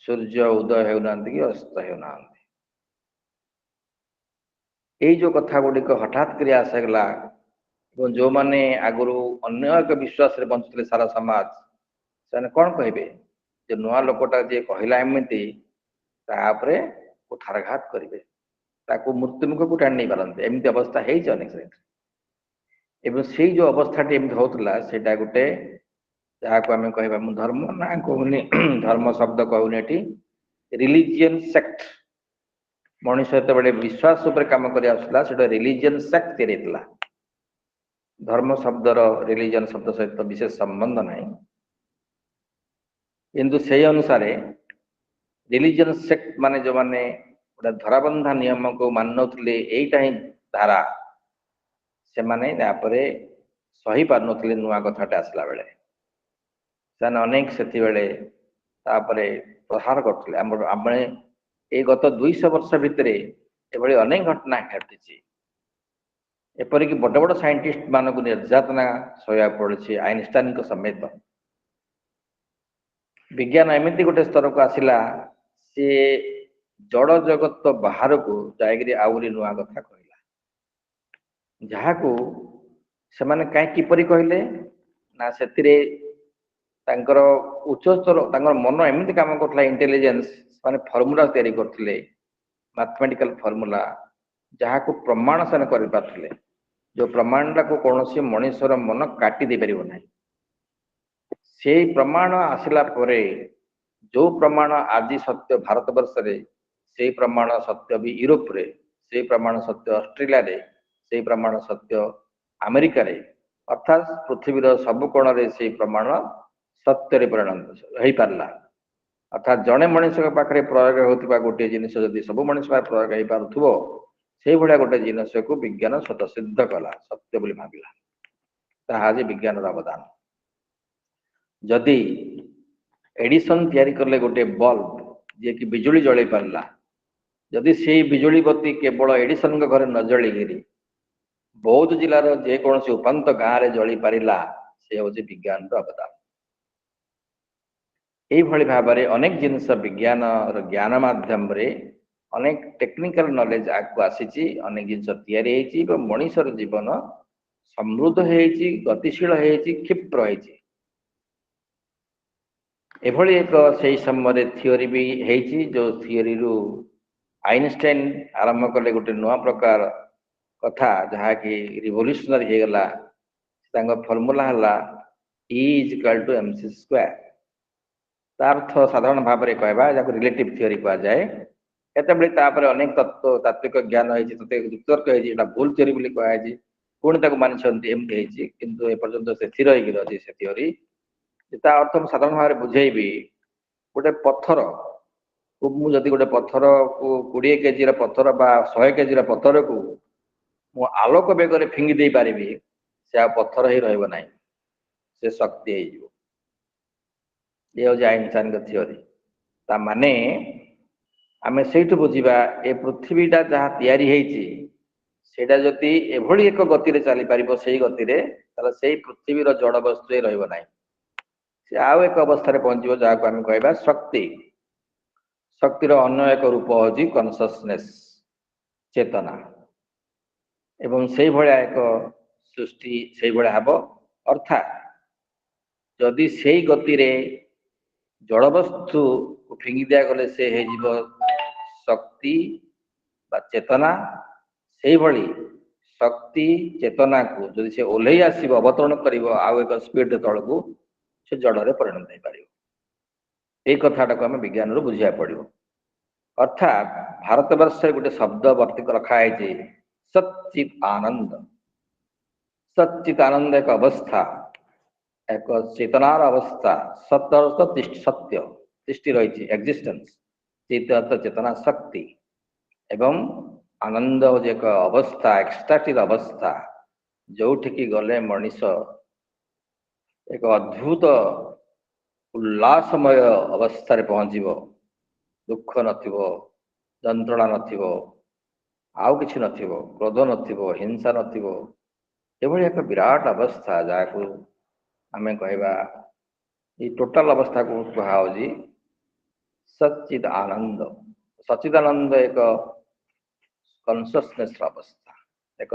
ସୂର୍ଯ୍ୟ ଉଦୟ ହେଉନାହାନ୍ତି କି ଅସ୍ତ ହେଉନାହାନ୍ତି। ଏଇ ଯୋଉ କଥା ଗୁଡ଼ିକ ହଠାତ୍ କରି ଆସିଗଲା ଏବଂ ଯେଉଁମାନେ ଆଗରୁ ଅନ୍ୟ ଏକ ବିଶ୍ୱାସରେ ବଞ୍ଚୁଥିଲେ ସାରା ସମାଜ, ସେମାନେ କ'ଣ କହିବେ ଯେ ନୂଆ ଲୋକଟା ଯିଏ କହିଲା ଏମିତି, ତାପରେ କୁଠାରଘାତ କରିବେ, ତାକୁ ମୃତ୍ୟୁମୁଖକୁ ଟାଣି ନେଇ ପାରନ୍ତି। ଏମିତି ଅବସ୍ଥା ହେଇଛି ଅନେକ। ଏବଂ ସେଇ ଯୋଉ ଅବସ୍ଥାଟି ଏମିତି ହଉଥିଲା ସେଇଟା ଗୋଟେ ଯାହାକୁ ଆମେ କହିବା, ମୁଁ ଧର୍ମ ନା କହୁନି, ଧର୍ମ ଶବ୍ଦ କହୁନି ଏଠି, ରିଲିଜିୟନ ସେକ୍ଟ। ମଣିଷ ଯେତେବେଳେ ବିଶ୍ୱାସ ଉପରେ କାମ କରି ଆସୁଥିଲା ସେଟା ରିଲିଜିୟନ ସେକ୍ଟ ତିଆରି ହେଇଥିଲା। ଧର୍ମ ଶବ୍ଦର ରିଲିଜିୟନ ଶବ୍ଦ ସହିତ ବିଶେଷ ସମ୍ବନ୍ଧ ନାହିଁ, କିନ୍ତୁ ସେଇ ଅନୁସାରେ ରିଲିଜିୟନ ସେକ୍ଟ ମାନେ ଯୋଉମାନେ ଗୋଟେ ଧରାବନ୍ଧା ନିୟମକୁ ମାନୁଥିଲେ, ଏଇଟା ହିଁ ଧାରା, ସେମାନେ ତାପରେ ସହି ପାରୁନଥିଲେ ନୂଆ କଥାଟା ଆସିଲା ବେଳେ। ସେମାନେ ଅନେକ ସେତେବେଳେ ତାପରେ ପ୍ରହାର କରୁଥିଲେ। ଆମେ ଏଇ ଗତ 200 ବର୍ଷ ଭିତରେ ଏଭଳି ଅନେକ ଘଟଣା ଘଟିଛି। ଏପରିକି ବଡ ବଡ ସାଇଣ୍ଟିଷ୍ଟ ମାନଙ୍କୁ ନିର୍ଯାତନା ସହିବାକୁ ପଡୁଛି, ଆଇନଷ୍ଟାଇନଙ୍କ ସମେତ। ବିଜ୍ଞାନ ଏମିତି ଗୋଟେ ସ୍ତରକୁ ଆସିଲା, ସିଏ ଜଡ ଜଗତ ବାହାରକୁ ଯାଇକିରି ଆହୁରି ନୂଆ କଥା କହିଲା, ଯାହାକୁ ସେମାନେ କାହିଁ କିପରି କହିଲେ ନା ସେଥିରେ ତାଙ୍କର ଉଚ୍ଚସ୍ତର, ତାଙ୍କର ମନ ଏମିତି କାମ କରୁଥିଲା, ଇଣ୍ଟେଲିଜେନ୍ସ, ସେମାନେ ଫର୍ମୁଲା ତିଆରି କରୁଥିଲେ, ମ୍ୟାଥମେଟିକାଲ ଫର୍ମୁଲା, ଯାହାକୁ ପ୍ରମାଣ ସେମାନେ କରିପାରୁଥିଲେ, ଯୋଉ ପ୍ରମାଣଟାକୁ କୌଣସି ମଣିଷର ମନ କାଟି ଦେଇପାରିବ ନାହିଁ। ସେଇ ପ୍ରମାଣ ଆସିଲା ପରେ ଯୋଉ ପ୍ରମାଣ ଆଜି ସତ୍ୟ ଭାରତ ବର୍ଷରେ, ସେଇ ପ୍ରମାଣ ସତ୍ୟ ବି ୟୁରୋପରେ, ସେଇ ପ୍ରମାଣ ସତ୍ୟ ଅଷ୍ଟ୍ରେଲିଆରେ, ସେଇ ପ୍ରମାଣ ସତ୍ୟ ଆମେରିକାରେ, ଅର୍ଥାତ୍ ପୃଥିବୀର ସବୁ କୋଣରେ ସେଇ ପ୍ରମାଣ ସତ୍ୟରେ ପରିଣତ ହେଇପାରିଲା। ଅର୍ଥାତ୍ ଜଣେ ମଣିଷଙ୍କ ପାଖରେ ପ୍ରୟୋଗ ହେଉଥିବା ଗୋଟିଏ ଜିନିଷ ଯଦି ସବୁ ମଣିଷ ପାଖରେ ପ୍ରୟୋଗ ହେଇପାରୁଥିବ, ସେଇଭଳିଆ ଗୋଟେ ଜିନିଷକୁ ବିଜ୍ଞାନ ସ୍ୱତଃସିଦ୍ଧ କଲା, ସତ୍ୟ ବୋଲି ଭାବିଲା। ତାହା ଆଜି ବିଜ୍ଞାନର ଅବଦାନ। ଯଦି ଏଡିସନ ତିଆରି କଲେ ଗୋଟେ ବଲ୍ବ, ଯିଏକି ବିଜୁଳି ଜଳେଇ ପାରିଲା, ଯଦି ସେଇ ବିଜୁଳି ବତୀ କେବଳ ଏଡିସନଙ୍କ ଘରେ ନ ଜଳିକିରି ବୌଦ୍ଧ ଜିଲ୍ଲାର ଯେକୌଣସି ଉପାନ୍ତ ଗାଁରେ ଜଳି ପାରିଲା, ସେ ହେଉଛି ବିଜ୍ଞାନର ଅବଦାନ। এইଭଳି ଭାବରେ ଅନେକ ଜିନିଷ ବିଜ୍ଞାନର ଜ୍ଞାନ ମାଧ୍ୟମରେ ଅନେକ ଟେକ୍ନିକାଲ ନଲେଜ ଆଗକୁ ଆସିଛି, ଅନେକ ଜିନିଷ ତିଆରି ହେଇଛି ଏବଂ ମଣିଷର ଜୀବନ ସମୃଦ୍ଧ ହେଇଛି, ଗତିଶୀଳ ହେଇଛି, କ୍ଷିପ୍ର ହେଇଛି। ଏଭଳି ଏକ ସେଇ ସମୟରେ ଥିଓରି ବି ହେଇଛି, ଯୋଉ ଥିଓରିରୁ ଆଇନଷ୍ଟାଇନ ଆରମ୍ଭ କଲେ ଗୋଟେ ନୂଆ ପ୍ରକାର କଥା, ଯାହାକି ରିଭଲ୍ୟୁସନାରୀ ହେଇଗଲା। ତାଙ୍କ ଫର୍ମୁଲା ହେଲା E=mc²। ତା ଅର୍ଥ ସାଧାରଣ ଭାବରେ କହିବା, ଯାହାକୁ ରିଲେଟିଭ ଥିଓରି କୁହାଯାଏ। କେତେବେଳେ ତାପରେ ଅନେକ ତାତ୍ତ୍ୱିକ ଜ୍ଞାନ ହେଇଛି, ଯୁକ୍ତତର୍କ ହେଇଛି, ଏଟା ଭୁଲ ଥିଓରି ବୋଲି କୁହାଯାଇଛି, ପୁଣି ତାକୁ ମାନିଛନ୍ତି ଏମିତି ହେଇଛି, କିନ୍ତୁ ଏପର୍ଯ୍ୟନ୍ତ ସେ ସ୍ଥିର ହେଇକି ଅଛି ସେ ଥିଓରି। ତା ଅର୍ଥ ମୁଁ ସାଧାରଣ ଭାବରେ ବୁଝେଇବି, ଗୋଟେ ପଥର, ମୁଁ ଯଦି ଗୋଟେ ପଥରକୁ 20 କେଜିର ପଥର ବା 100 କେଜିର ପଥରକୁ ମୁଁ ଆଲୋକ ବେଗରେ ଫିଙ୍ଗି ଦେଇ ପାରିବି, ସେ ଆଉ ପଥର ହେଇ ରହିବ ନାହିଁ, ସେ ଶକ୍ତି ହେଇଯିବ। ଏ ହେଉଛି ଆଇନଷ୍ଟାଇନଙ୍କ ଥିଓରି। ତା ମାନେ ଆମେ ସେଇଠୁ ବୁଝିବା, ଏ ପୃଥିବୀଟା ଯାହା ତିଆରି ହେଇଛି ସେଇଟା ଯଦି ଏଭଳି ଏକ ଗତିରେ ଚାଲିପାରିବ, ସେଇ ଗତିରେ, ତାହେଲେ ସେଇ ପୃଥିବୀର ଜଡ ବସ୍ତୁ ରହିବ ନାହିଁ, ସେ ଆଉ ଏକ ଅବସ୍ଥାରେ ପହଞ୍ଚିବ, ଯାହାକୁ ଆମେ କହିବା ଶକ୍ତି। ଶକ୍ତିର ଅନ୍ୟ ଏକ ରୂପ ହେଉଛି କନସସନେସ୍, ଚେତନା। ଏବଂ ସେଇଭଳିଆ ଏକ ସୃଷ୍ଟି ସେଇଭଳିଆ ହେବ। ଅର୍ଥାତ୍ ଯଦି ସେଇ ଗତିରେ ଜଡବସ୍ତୁକୁ ଫିଙ୍ଗି ଦିଆଗଲେ ସେ ହେଇଯିବ ଶକ୍ତି ବା ଚେତନା, ସେଇଭଳି ଶକ୍ତି ଚେତନାକୁ ଯଦି ସେ ଓହ୍ଲେଇ ଆସିବ, ଅବତରଣ କରିବ ଆଉ ଏକ ସ୍ପିଡ ତଳକୁ, ସେ ଜଡରେ ପରିଣତ ହେଇପାରିବ। ଏଇ କଥାଟାକୁ ଆମେ ବିଜ୍ଞାନରୁ ବୁଝିବାକୁ ପଡିବ। ଅର୍ଥାତ୍ ଭାରତ ବର୍ଷରେ ଗୋଟେ ଶବ୍ଦ ରଖା ହେଇଛି, ସଚ୍ଚିତ୍ ଆନନ୍ଦ। ସଚ୍ଚିତ୍ ଆନନ୍ଦ ଏକ ଅବସ୍ଥା, ଏକ ଚେତନାର ଅବସ୍ଥା। ସତ ଅର୍ଥ ସତ୍ୟ, ତିଷ୍ଠି ରହିଛି, ଏକ୍ଜିଷ୍ଟେନ୍ସ। ଚିତ୍ ଅର୍ଥ ଚେତନା, ଶକ୍ତି। ଏବଂ ଆନନ୍ଦ ହେଉଛି ଏକ ଅବସ୍ଥା, ଏକ୍ସଟାଟିକ୍ ଅବସ୍ଥା, ଯୋଉଠିକି ଗଲେ ମଣିଷ ଏକ ଅଦ୍ଭୁତ ଉଲ୍ଲାସମୟ ଅବସ୍ଥାରେ ପହଞ୍ଚିବ। ଦୁଃଖ ନଥିବ, ଯନ୍ତ୍ରଣା ନଥିବ, ଆଉ କିଛି ନଥିବ, କ୍ରୋଧ ନଥିବ, ହିଂସା ନଥିବ। ଏଭଳି ଏକ ବିରାଟ ଅବସ୍ଥା, ଯାହାକୁ ଆମେ କହିବା, ଏଇ ଟୋଟାଲ ଅବସ୍ଥାକୁ କୁହାଯାଉଛି ସଚ୍ଚିତ୍ ଆନନ୍ଦ। ସଚ୍ଚିଦାନନ୍ଦ ଏକ କନସସନେସ୍ ଅବସ୍ଥା, ଏକ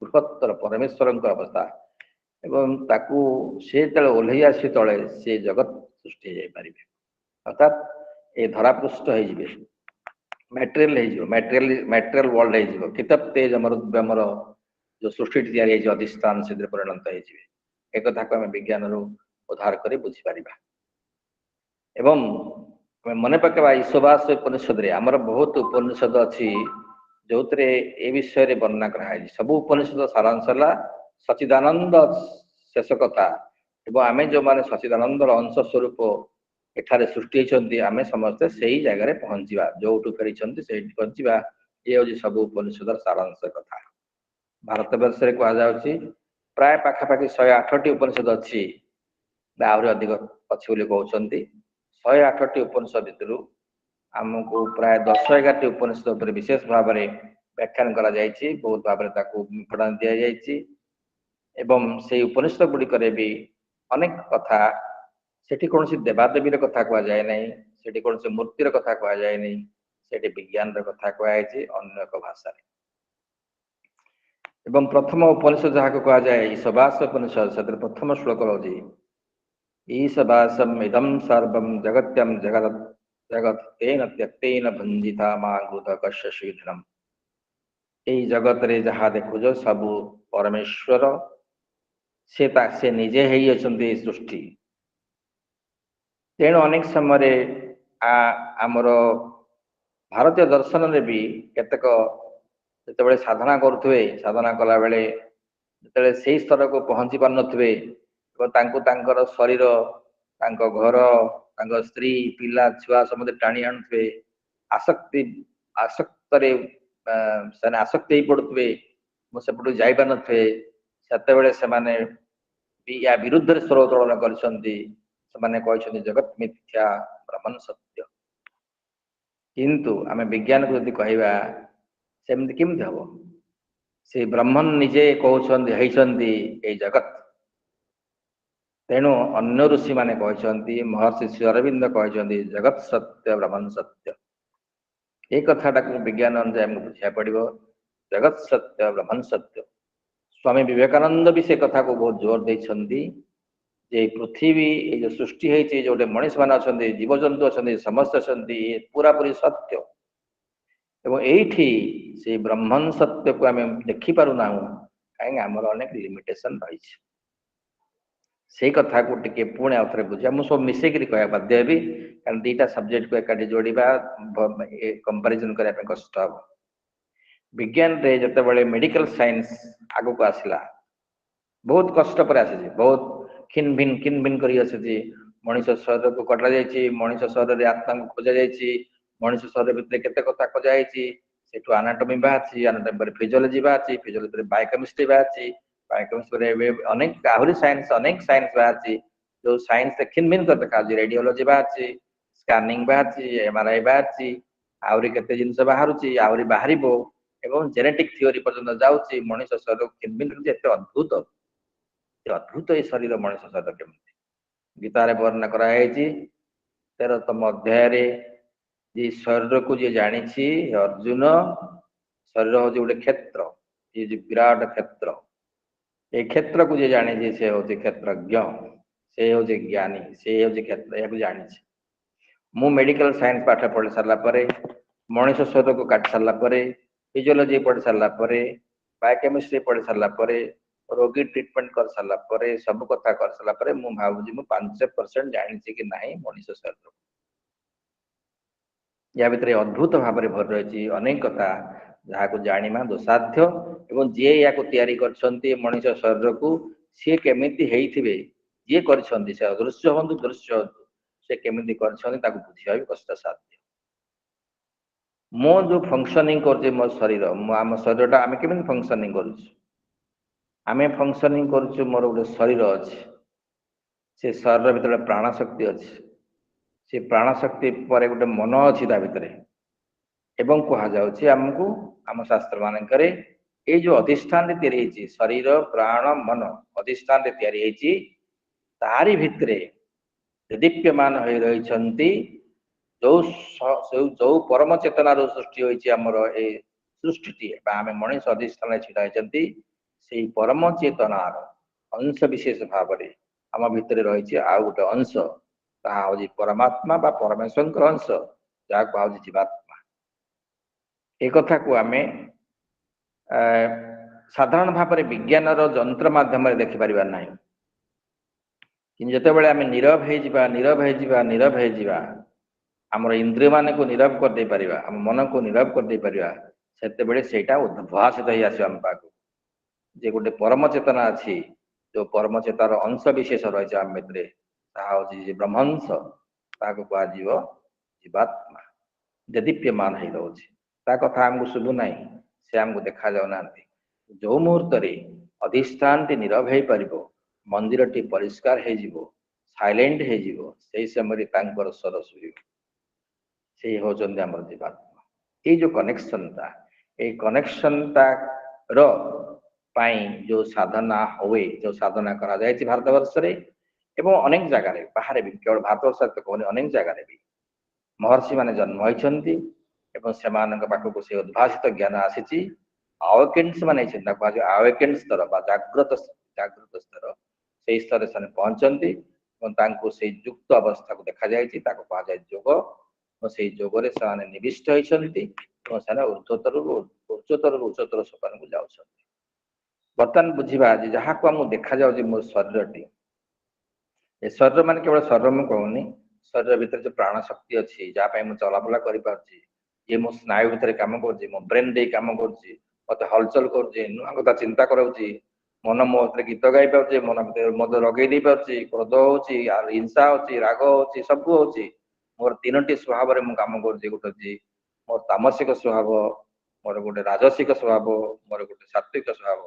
ବୃହତ୍ତର ପରମେଶ୍ୱରଙ୍କ ଅବସ୍ଥା। ଏବଂ ତାକୁ ସେ ଯେତେବେଳେ ଓହ୍ଲେଇ ଆସି ତଳେ, ସେ ଜଗତ ସୃଷ୍ଟି ହେଇଯାଇପାରିବେ। ଅର୍ଥାତ୍ ଏ ଧରାପୃଷ୍ଠ ହେଇଯିବେ, ମ୍ୟାଟେରିଆଲ ହେଇଯିବ, ମ୍ୟାଟେରିଆଲ ୱାର୍ଲଡ ହେଇଯିବ। କିତାବ ତେଜ ଅମର जो सृष्टि तैयारी अधिष्ठान से परिणत हो एक कथा को आम विज्ञान उद्धार कर बुझीपर एवं मन पकेबा ईशवास उपनिषद आमर बहुत उपनिषद अच्छी जो ए विषय वर्णना कराई सब उपनिषद सारांश है सच्चिदानंद शेष कथा एवं आम जो मैंने सच्चिदानंद अंश स्वरूप एठारे सृष्टि होती आम समस्ते से ही जगह पहुंचा जो फेरी पहुंचा ये हूँ सब उपनिषद सारांश कथा भारत वर्ष में कहुच्छी प्राय पाखापाखि 108टी उपनिषद अच्छी आहरी अधिक अच्छी कहते 108टी उपनिषद भितर आमको प्राय 10-11टी उपनिषद पर विशेष भाव में व्याख्यान करा जायछि बहुत भाव में इम्पोर्टेंस दिया जायछि एवं से उपनिषद गुड़िक भी अनेक कथा सेठी कौन देवादेवी कथा कह जाए ना सेठी कौन मूर्तिर कथा कह जाए नहीं सेठी विज्ञान कथा कहुई अन्य एक भाषा एवं प्रथम उपनिषद जहाँ को कह जाए ईशवास उपनिषद से प्रथम श्लोक रोजी ईशवासम इदम सर्वम जगत्यम जगत जगत तेन त्यक्तेन भंजिता मांगुत कश्य शीघ्रम यही जगत रे जहाँ देखुज सबू परमेश्वर से निजे ही अछंती सृष्टि तेणु अनेक समय आमर भारतीय दर्शन में भी केतक जिते साधना करुवे साधना कला बेले जिते से स्तर को पहुँची पार नुवे शरीर घर स्त्री पिला छुआ समझे टाणी आणुवे आसक्ति आसक्त आसक्ति पड़ुवे मुझे जापर नुवे से या विरुद्ध स्वर उत्तोलन कर जगत मिथ्या ब्रह्मन सत्य किंतु आम विज्ञान को यदि कहवा सेमती केमती हम से ब्रह्मन निजे कहते जगत तेणु अन्य ऋषि माने कहते महर्षि श्री अरविंद कहते जगत सत्य ब्रह्मन सत्य ये कथाटा को विज्ञान अनुसार आमको बुझा पड़ो जगत सत्य ब्रह्मन सत्य स्वामी विवेकानंद भी से कथा को बहुत जोर देते जे पृथ्वी ये जो सृष्टि है जो मनीष मान अच्छा जीवजंतु अच्छा समस्त अच्छा पूरा पूरी सत्य एवं यही से ब्रह्मन सत्य को आम देखिपारूना कहीं आमर अनेक लिमिटेशन रही से कथा को टिके पुणे आउे बुझा मुझे सब मिसेक कह बाध्य भी कारण दीटा सब्जेक्ट को एकाठी जोड़ा कंपेरिजन करने कष्ट हम विज्ञान रे जिते मेडिकल साइंस आग को आसला बहुत कष्ट पर आसी बहुत खिन भिन कर मनीष शरीर को कटा जाइए मनीष शरीर आत्मा को खोजा जाइए मनीष शरीर भितर केते कथा खोजा सेठू आनाटोमी बाहरी आनाटोमी फिजियोलॉजी बाहरी फिजियोलॉजी बायोकेमिस्ट्री बाहरी बायोकेमिस्ट्री अनेक आहरी साइंस अनेक साइंस बाहरी जो साइंस खिन भिन कर देखा रेडियोलॉजी बाहरी स्कानिंग बाहरी एमआरआई बाहरी आहरी केते जिनस बाहरी आहरी बाहर एवं जेनेटिक थियोरी पर्यंत जाऊँगी मनीष शरीर खिन भिन कर अद्भुत अद्भुत ये शरीर मनीष शरीर केमती गीतार वर्णना कराई 13तम अध्याय शरीर को जी जानी अर्जुन शरीर हूँ गोटे क्षेत्र ये विराट क्षेत्र ये क्षेत्र को जी जानी से हूँ क्षेत्रज्ञ से हूँ ज्ञानी से हूँ क्षेत्र या जानी मु मेडिकल साइंस पाठ पढ़ी सारापर मनीष शरीर को काट सारापर फिजियोलॉजी पढ़ी सारापर बायोकेमिस्ट्री पढ़ी सारापर रोगी ट्रीटमेंट कर सारापर सब कथा कर सारापर मु भावुँ मु 5% जानी कि ना मनीष शरीर या भितर अद्भुत भाव में भर रही अनेक कथा जहाँ को जाना दुसाध्य एवं जी या तैयारी कर मनीष शरीर को सी केमिति जी कर अदृश्य हूँ दृश्य हूँ से केमिति कर बुझा भी कष्टसाध्य मो जो फंक्शनिंग कर मो शरीर आम शरीर आम केमी फंक्शनिंग आम फंक्शनिंग कर मोर गोटे शरीर अच्छे से शरीर भीतर प्राणशक्ति अच्छे से प्राणशक्ति पर गोटे मन अच्छी भितर एवं कहुच्छे आमको आम शास्त्र मानक ये जो अधिष्ठान या शरीर प्राण मन अधिष्ठान या तारी भितर दीप्यमान हो रही जो परम चेतना सृष्टि होती आमर ये सृष्टि आम मनीष अधिष्ठान छिड़ा होती से परम चेतनार अंश विशेष भाव में आम भितर रही आउ गोटे अंश ताहा हूँ परमात्मा बा परमेश्वर अंश जहाँ कहुच्छे जीवात्मा एक कथा को आम ସାଧାରଣ ଭାବରେ ବିଜ୍ଞାନର ଯନ୍ତ୍ର ମାଧ୍ୟମରେ ଦେଖିପାରିବା ନାହିଁ। କିନ୍ତୁ ଯେତେବେଳେ ଆମେ ନୀରବ ହେଇଯିବା ଆମର ଇନ୍ଦ୍ରିୟ ମାନଙ୍କୁ ନୀରବ କରିଦେଇ ପାରିବା, ଆମ ମନକୁ ନୀରବ କରିଦେଇ ପାରିବା, ସେତେବେଳେ ସେଇଟା ଉଦ୍ଭାସିତ ହେଇ ଆସିବ ଆମ ପାଖକୁ ଯେ ଗୋଟେ ପରମ ଚେତନା ଅଛି, ଯୋଉ ପରମ ଚେତନାର ଅଂଶ ବିଶେଷ ରହିଛି ଆମ ଭିତରେ, ତାହା ହଉଛି ଯେ ବ୍ରହ୍ମାଂଶ, ତାହାକୁ କୁହାଯିବ ଜୀବାତ୍ମା। ଯେ ଦୀପ୍ୟମାନ ହେଇ ରହୁଛି, ତା କଥା ଆମକୁ ଶୁଭୁ ନାହିଁ, ସେ ଆମକୁ ଦେଖା ଯାଉନାହାନ୍ତି। ଯୋଉ ମୁହୂର୍ତ୍ତରେ ଅଧିଷ୍ଠାନଟି ନୀରବ ହେଇପାରିବ, ମନ୍ଦିରଟି ପରିଷ୍କାର ହେଇଯିବ, ସାଇଲେଣ୍ଟ ହେଇଯିବ, ସେଇ ସମୟରେ ତାଙ୍କର ସ୍ୱର ଶୁଣିବ। ସେଇ ହଉଛନ୍ତି ଆମର ଜୀବାତ୍ମା। ଏଇ ଯୋଉ କନେକ୍ସନଟା, ଏଇ କନେକ୍ସନଟା ର ପାଇଁ ଯୋଉ ସାଧନା ହୁଏ, ଯୋଉ ସାଧନା କରାଯାଇଛି ଭାରତ ବର୍ଷରେ ଏବଂ ଅନେକ ଜାଗାରେ, ବାହାରେ ବି, କେବଳ ଭାରତ ବର୍ଷରେ ତ କହୁନି, ଅନେକ ଜାଗାରେ ବି ମହର୍ଷି ମାନେ ଜନ୍ମ ହୋଇଛନ୍ତି ଏବଂ ସେମାନଙ୍କ ପାଖକୁ ସେ ଉଦ୍ଭାସିତ ଜ୍ଞାନ ଆସିଛି। ଆୱେକେନ୍ସ ମାନେ ହେଇଛନ୍ତି, ତାକୁ କୁହାଯିବ ଆୱେକେନ୍ ସ୍ତର ବା ଜାଗ୍ରତ ସ୍ତର, ସେଇ ସ୍ତରରେ ସେମାନେ ପହଞ୍ଚନ୍ତି ଏବଂ ତାଙ୍କୁ ସେଇ ଯୁକ୍ତ ଅବସ୍ଥାକୁ ଦେଖାଯାଇଛି, ତାକୁ କୁହାଯାଏ ଯୋଗ। ଏବଂ ସେଇ ଯୋଗରେ ସେମାନେ ନିବିଷ୍ଟ ହୋଇଛନ୍ତି ଏବଂ ସେମାନେ ଉଚ୍ଚତର ସୋପାନକୁ ଯାଉଛନ୍ତି। ବର୍ତ୍ତମାନ ବୁଝିବା ଯେ ଯାହାକୁ ଆମକୁ ଦେଖାଯାଉଛି ମୋ ଶରୀରଟି, ଏ ଶରୀର ମାନେ କେବଳ ଶରୀର ମୁଁ କହୁନି, ଶରୀର ଭିତରେ ଯୋଉ ପ୍ରାଣ ଶକ୍ତି ଅଛି, ଯାହା ପାଇଁ ମୁଁ ଚଲାବୁଲା କରିପାରୁଛି, ଯିଏ ମୋ ସ୍ନାୟୁ ଭିତରେ କାମ କରୁଛି, ମୋ ବ୍ରେନ ଦେଇ କାମ କରୁଛି, ମତେ ହଲଚଲ କରୁଛି, ନୂଆ କଥା ଚିନ୍ତା କରାଉଛି, ମନ ମୋ ଭିତରେ ଗୀତ ଗାଇ ପାରୁଛି, ମନ ଭିତରେ ମଦ ଲଗେଇ ଦେଇ ପାରୁଛି, କ୍ରୋଧ ହଉଛି, ହିଂସା ହଉଛି, ରାଗ ହଉଛି, ସବୁ ହଉଛି। ମୋର 3ଟି ସ୍ୱଭାବରେ ମୁଁ କାମ କରୁଛି। ଗୋଟେ ହଉଛି ମୋର ତାମସିକ ସ୍ୱଭାବ, ମୋର ଗୋଟେ ରାଜସିକ ସ୍ୱଭାବ, ମୋର ଗୋଟେ ସାତ୍ଵିକ ସ୍ୱଭାବ।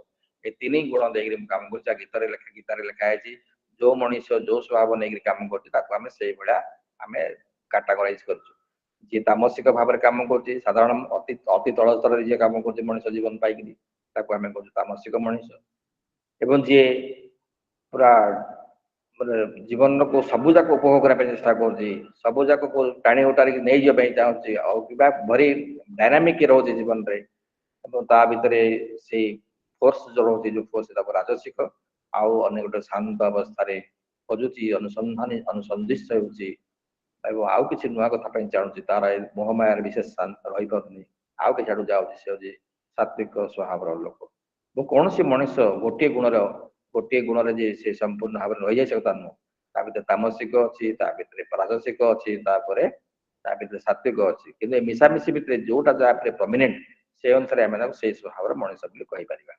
ଏ 3 ଗୁଣ ଦେଇକିରି ମୁଁ କାମ କରୁଛି। ଗୀତାରେ ଲେଖା ହେଇଛି ଯୋଉ ମଣିଷ ଯୋଉ ସ୍ୱଭାବ ନେଇକିରି କାମ କରୁଛି, ତାକୁ ଆମେ ସେଇଭଳିଆ ଆମେ କାଟାଗୋରାଇଜ କରୁଛୁ। ଯିଏ ତାମସିକ ଭାବରେ କାମ କରୁଛି, ସାଧାରଣ ଅତି ତଳ ସ୍ତରରେ ଯିଏ କାମ କରୁଛି ମଣିଷ ଜୀବନ ପାଇକିରି, ତାକୁ ଆମେ କହୁଛୁ ତାମସିକ ମଣିଷ। ଏବଂ ଯିଏ ପୁରା ମାନେ ଜୀବନକୁ ସବୁ ଯାକ ଉପଭୋଗ କରିବା ପାଇଁ ଚେଷ୍ଟା କରୁଛି, ସବୁ ଯାକକୁ ଟାଣି ଉଟାରିକି ନେଇଯିବା ପାଇଁ ଚାହୁଁଛି, ଆଉ କିମ୍ବା ଭରି ଡାଇନାମିକ ରହୁଛି ଜୀବନରେ, ଏବଂ ତା ଭିତରେ ସେଇ ଫୋର୍ସ ଯୋଉ ରହୁଛି, ଯୋଉ ଫୋର୍ସ ତାକୁ ରାଜସିକ, ଆଉ ଅନ୍ୟ ଗୋଟେ ଶାନ୍ତ ଅବସ୍ଥାରେ ଖୋଜୁଛି, ଅନୁସନ୍ଧିତ ହେଉଛି ଏବଂ ଆଉ କିଛି ନୂଆ କଥା ପାଇଁ ଚାହୁଁଛି, ତାର ଏ ମୋହମାୟାର ବିଶେଷ ଶାନ୍ତ ରହିପାରୁନି, ଆଉ କିଛି ଆଡୁ ଯାଉଛି, ସେ ହଉଛି ସାତ୍ଵିକ ସ୍ୱଭାବର ଲୋକ। ମୁଁ କୌଣସି ମଣିଷ ଗୋଟିଏ ଗୁଣରେ ଯେ ସେ ସମ୍ପୂର୍ଣ୍ଣ ଭାବରେ ରହିଯାଏ ସେ କଥା ନୁହଁ। ତା ଭିତରେ ତାମସିକ ଅଛି, ତା ଭିତରେ ରାଜସିକ ଅଛି, ତାପରେ ତା ଭିତରେ ସାତ୍ଵିକ ଅଛି। କିନ୍ତୁ ଏ ମିଶାମିଶି ଭିତରେ ଯୋଉଟା ଯାହା ଭିତରେ ପ୍ରମିନେଣ୍ଟ, ସେ ଅନୁସାରେ ଆମେ ତାକୁ ସେଇ ସ୍ୱଭାବର ମଣିଷ ବୋଲି କହିପାରିବା।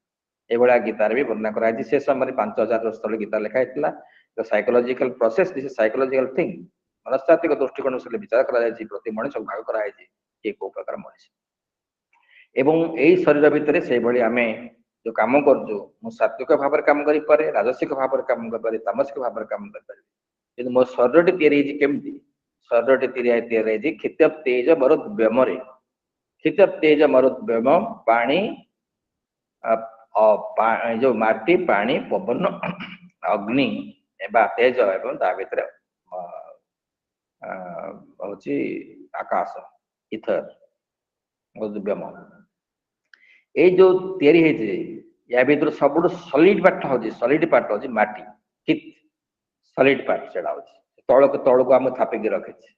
ଏଭଳିଆ ଗୀତାରେ ବି ବର୍ଣ୍ଣନା କରାଯାଇଛି। ସେ ସମୟରେ 5000 ବର୍ଷ ତଳେ ଗୀତା ଲେଖା ହେଇଥିଲା। Psychological process, this is psychological thing. ମନସ୍ତାତ୍ତ୍ୱିକ ଦୃଷ୍ଟିକୋଣ ସହିତ ବିଚାର କରାଯାଇଛି, ପ୍ରତି ମଣିଷକୁ ଭାଗ କରାଯାଇଛି କିଏ କୋଉ ପ୍ରକାର ମଣିଷ। ଏବଂ ଏଇ ଶରୀର ଭିତରେ ସେଇଭଳି ଆମେ ଯୋଉ କାମ କରୁଛୁ, ମୁଁ ସାତ୍ଵିକ ଭାବରେ କାମ କରିପାରେ, ରାଜସିକ ଭାବରେ କାମ କରିପାରେ, ତାମସିକ ଭାବରେ କାମ କରିପାରିବି। କିନ୍ତୁ ମୋ ଶରୀରଟି ତିଆରି ହେଇଛି କେମିତି? ଶରୀରଟି ତିଆରି ହେଇଛି କ୍ଷିତ ତେଜ ମରୁତ୍ ବ୍ୟୋମରେ। କ୍ଷିତ ତେଜ ମରୁତ୍ ବ୍ୟୋମ, ପାଣି, ଯୋଉ ମାଟି, ପାଣି, ପବନ, ଅଗ୍ନି ବା ତେଜ, ଏବଂ ତା ଭିତରେ ହଉଛି ଆକାଶ, ଇଥର, ବ୍ୟୋମ। ଏଇ ଯୋଉ ତିଆରି ହେଇଛି, ୟା ଭିତରୁ ସବୁଠୁ ସଲିଡ ପାର୍ଟ ହଉଛି ମାଟି, ଠିକ୍ ସଲିଡ ପାର୍ଟ ସେଟା ହଉଛି ତଳକୁ ଆମେ ଥାପିକି ରଖିଛି।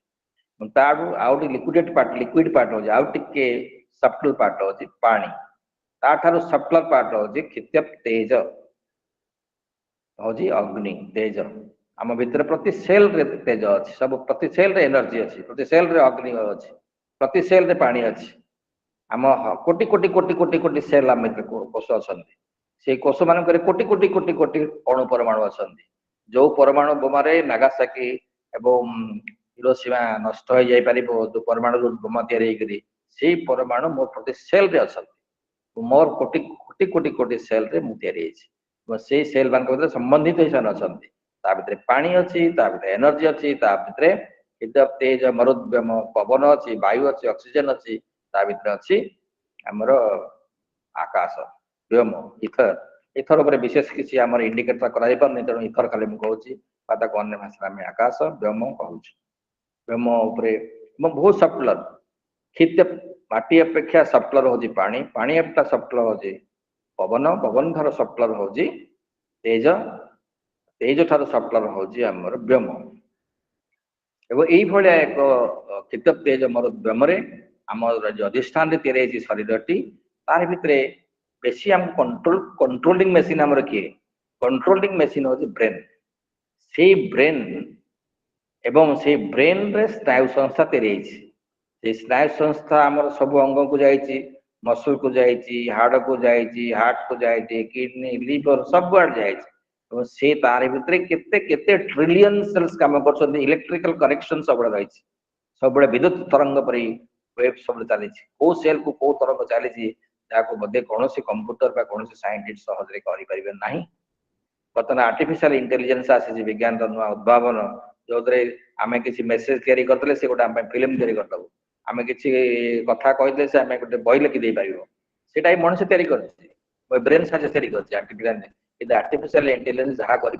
ତାଠୁ ଆଉ ଗୋଟେ ଲିକ୍ୱିଡ ପାର୍ଟ ହଉଛି, ଆଉ ଟିକେ ସଫ୍ଟଲ ପାର୍ଟ ହଉଛି ପାଣି, ତାଠାରୁ ସଫ୍ଟଲ ପାର୍ଟ ହଉଛି କ୍ଷିତ ତେଜ, ହଉଛି ଅଗ୍ନି, ତେଜ। ଆମ ଭିତରେ ପ୍ରତି ସେଲରେ ତେଜ ଅଛି, ସବୁ ପ୍ରତି ସେଲରେ ଏନର୍ଜି ଅଛି, ପ୍ରତି ସେଲରେ ଅଗ୍ନି ଅଛି, ପ୍ରତି ସେଲରେ ପାଣି ଅଛି। ଆମ କୋଟି କୋଟି କୋଟି କୋଟି କୋଟି ସେଲ ଆମ ଭିତରେ କୋଷ ଅଛନ୍ତି। ସେଇ କୋଷ ମାନଙ୍କରେ କୋଟି କୋଟି କୋଟି କୋଟି ଅଣୁ ପରମାଣୁ ଅଛନ୍ତି। ଯୋଉ ପରମାଣୁ ବୋମାରେ ନାଗାସାକି ଏବଂ ହିରୋସୀମା ନଷ୍ଟ ହେଇଯାଇପାରିବ, ଯୋଉ ପରମାଣୁ ବୋମା ତିଆରି ହେଇକରି, ସେଇ ପରମାଣୁ ମୋ ପ୍ରତି ସେଲରେ ଅଛନ୍ତି। ମୋର କୋଟି କୋଟି କୋଟି କୋଟି ସେଲରେ ମୁଁ ତିଆରି ହେଇଛି ଏବଂ ସେଇ ସେଲ ମାନଙ୍କ ଭିତରେ ସମ୍ବନ୍ଧିତ ହେଇ ସେମାନେ ଅଛନ୍ତି। ତା ଭିତରେ ପାଣି ଅଛି, ତା ଭିତରେ ଏନର୍ଜି ଅଛି, ତା ଭିତରେ କ୍ଷିତ ତେଜ ମରୁତ୍ ବ୍ୟୋମ, ପବନ ଅଛି, ବାୟୁ ଅଛି, ଅକ୍ସିଜେନ ଅଛି, ତା ଭିତରେ ଅଛି ଆମର ଆକାଶ, ବ୍ୟୋମ, ଇଥର ଉପରେ ବିଶେଷ କିଛି ଆମର ଇଣ୍ଡିକେଟର କରାଯାଇପାରୁନି, ତେଣୁ ଇଥର ଖାଲି ମୁଁ କହୁଛି, ବା ତାକୁ ଅନ୍ୟ ଭାଷାରେ ଆମେ ଆକାଶ, ବ୍ୟୋମ କହୁଛୁ। ବ୍ୟୋମ ଉପରେ ବହୁତ ସଫ୍ଟଲର, କ୍ଷିତ ମାଟି ଅପେକ୍ଷା ସଫ୍ଟଲର ହଉଛି ପାଣି, ପାଣି ଅପେକ୍ଷା ସଫ୍ଟଲର ହଉଛି ପବନ, ପବନ ଠାରୁ ସଫ୍ଟଲର ହଉଛି ତେଜ, ତେଜ ଠାରୁ ସଫ୍ଟଲର ହଉଛି ଆମର ବ୍ୟୋମ। ଏବଂ ଏଇଭଳିଆ ଏକ କ୍ଷିତ ତେଜ ମରୁତ୍ ବ୍ୟୋମରେ ଆମର ଯୋଉ ଅଧିଷ୍ଠାନରେ ତିଆରି ହେଇଛି ଶରୀରଟି, ତାର ଭିତରେ बेसी हम कंट्रोलिंग मशीन हमर किए कंट्रोलिंग मशीन होची ब्रेन से ब्रेन एवं से ब्रेन रे स्नायु संस्था तैयारी से स्नायु संस्था हमर सब अंग को जाईची मसल को जाईची हाड़ को जाईची हार्ट को जाईची किडनी लिवर सब बार जाईची तो से तार भितरे केते केते ट्रिलियन सेल्स काम करछन इलेक्ट्रिकल कनेक्शन सब रही सब विद्युत तरंग परी वेव सब चली को सेल को को तरंग चली जाको बदे कौन कंप्यूटर बा कौन साइंटिस्ट सहजरे करि परिबे नाही बर्तमान आर्टिफिशियल इंटेलिजेंस आसी विज्ञान नुआ उद्भावन जो आम किसी मेसेज तैयारी करते से गोटे फिल्म तैयारी करदबू आम किसी कथा कहते से आम गोटे बही लिखिदे पार से मनुष्य तैयारी कर ब्रेन साहाଯ୍ୟ तैयारी कर आर्टिफिशियल इंटेलिजेंस जहाँ कर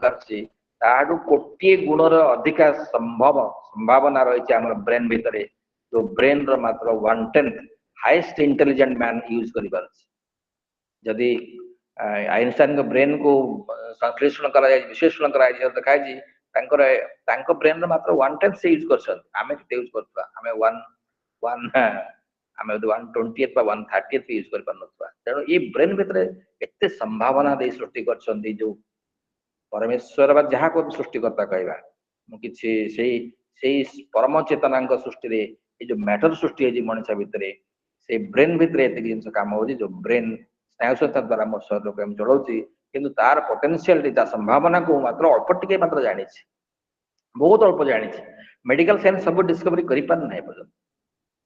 कोटी गुणर अधिका संभावना रही आम ब्रेन भितर जो ब्रेन मात्र 1/10 हाईएस्ट इंटेलिजेंट मैन यूज कर जदि आइनस्टाइन ब्रेन को संश्लेषण करा विश्लेषण करा देखाई ब्रेन मात्र 1/10 से यूज कर आम के यूज करवा आम 1/20 बा 1/30 यूज कर तेणु ये ब्रेन भितर एते संभावना दे सृष्टि कर जो परमेश्वर बा जहाँ को सृष्टिकर्ता कहवा मुझे परम चेतना सृष्टि रे ये जो मैटर सृष्टि है मनुष्य भितर से ब्रेन भितर एत जिन काम हो जो ब्रेन स्नायु संस्था द्वारा मो शरीर को चलाऊँगी किंतु तार पोटेंशियलिटी संभावना को मात्र अल्प टिके मात्र जानी बहुत अल्प जानी मेडिकल साइंस सब डिस्कवरी कर पारना पर्यटन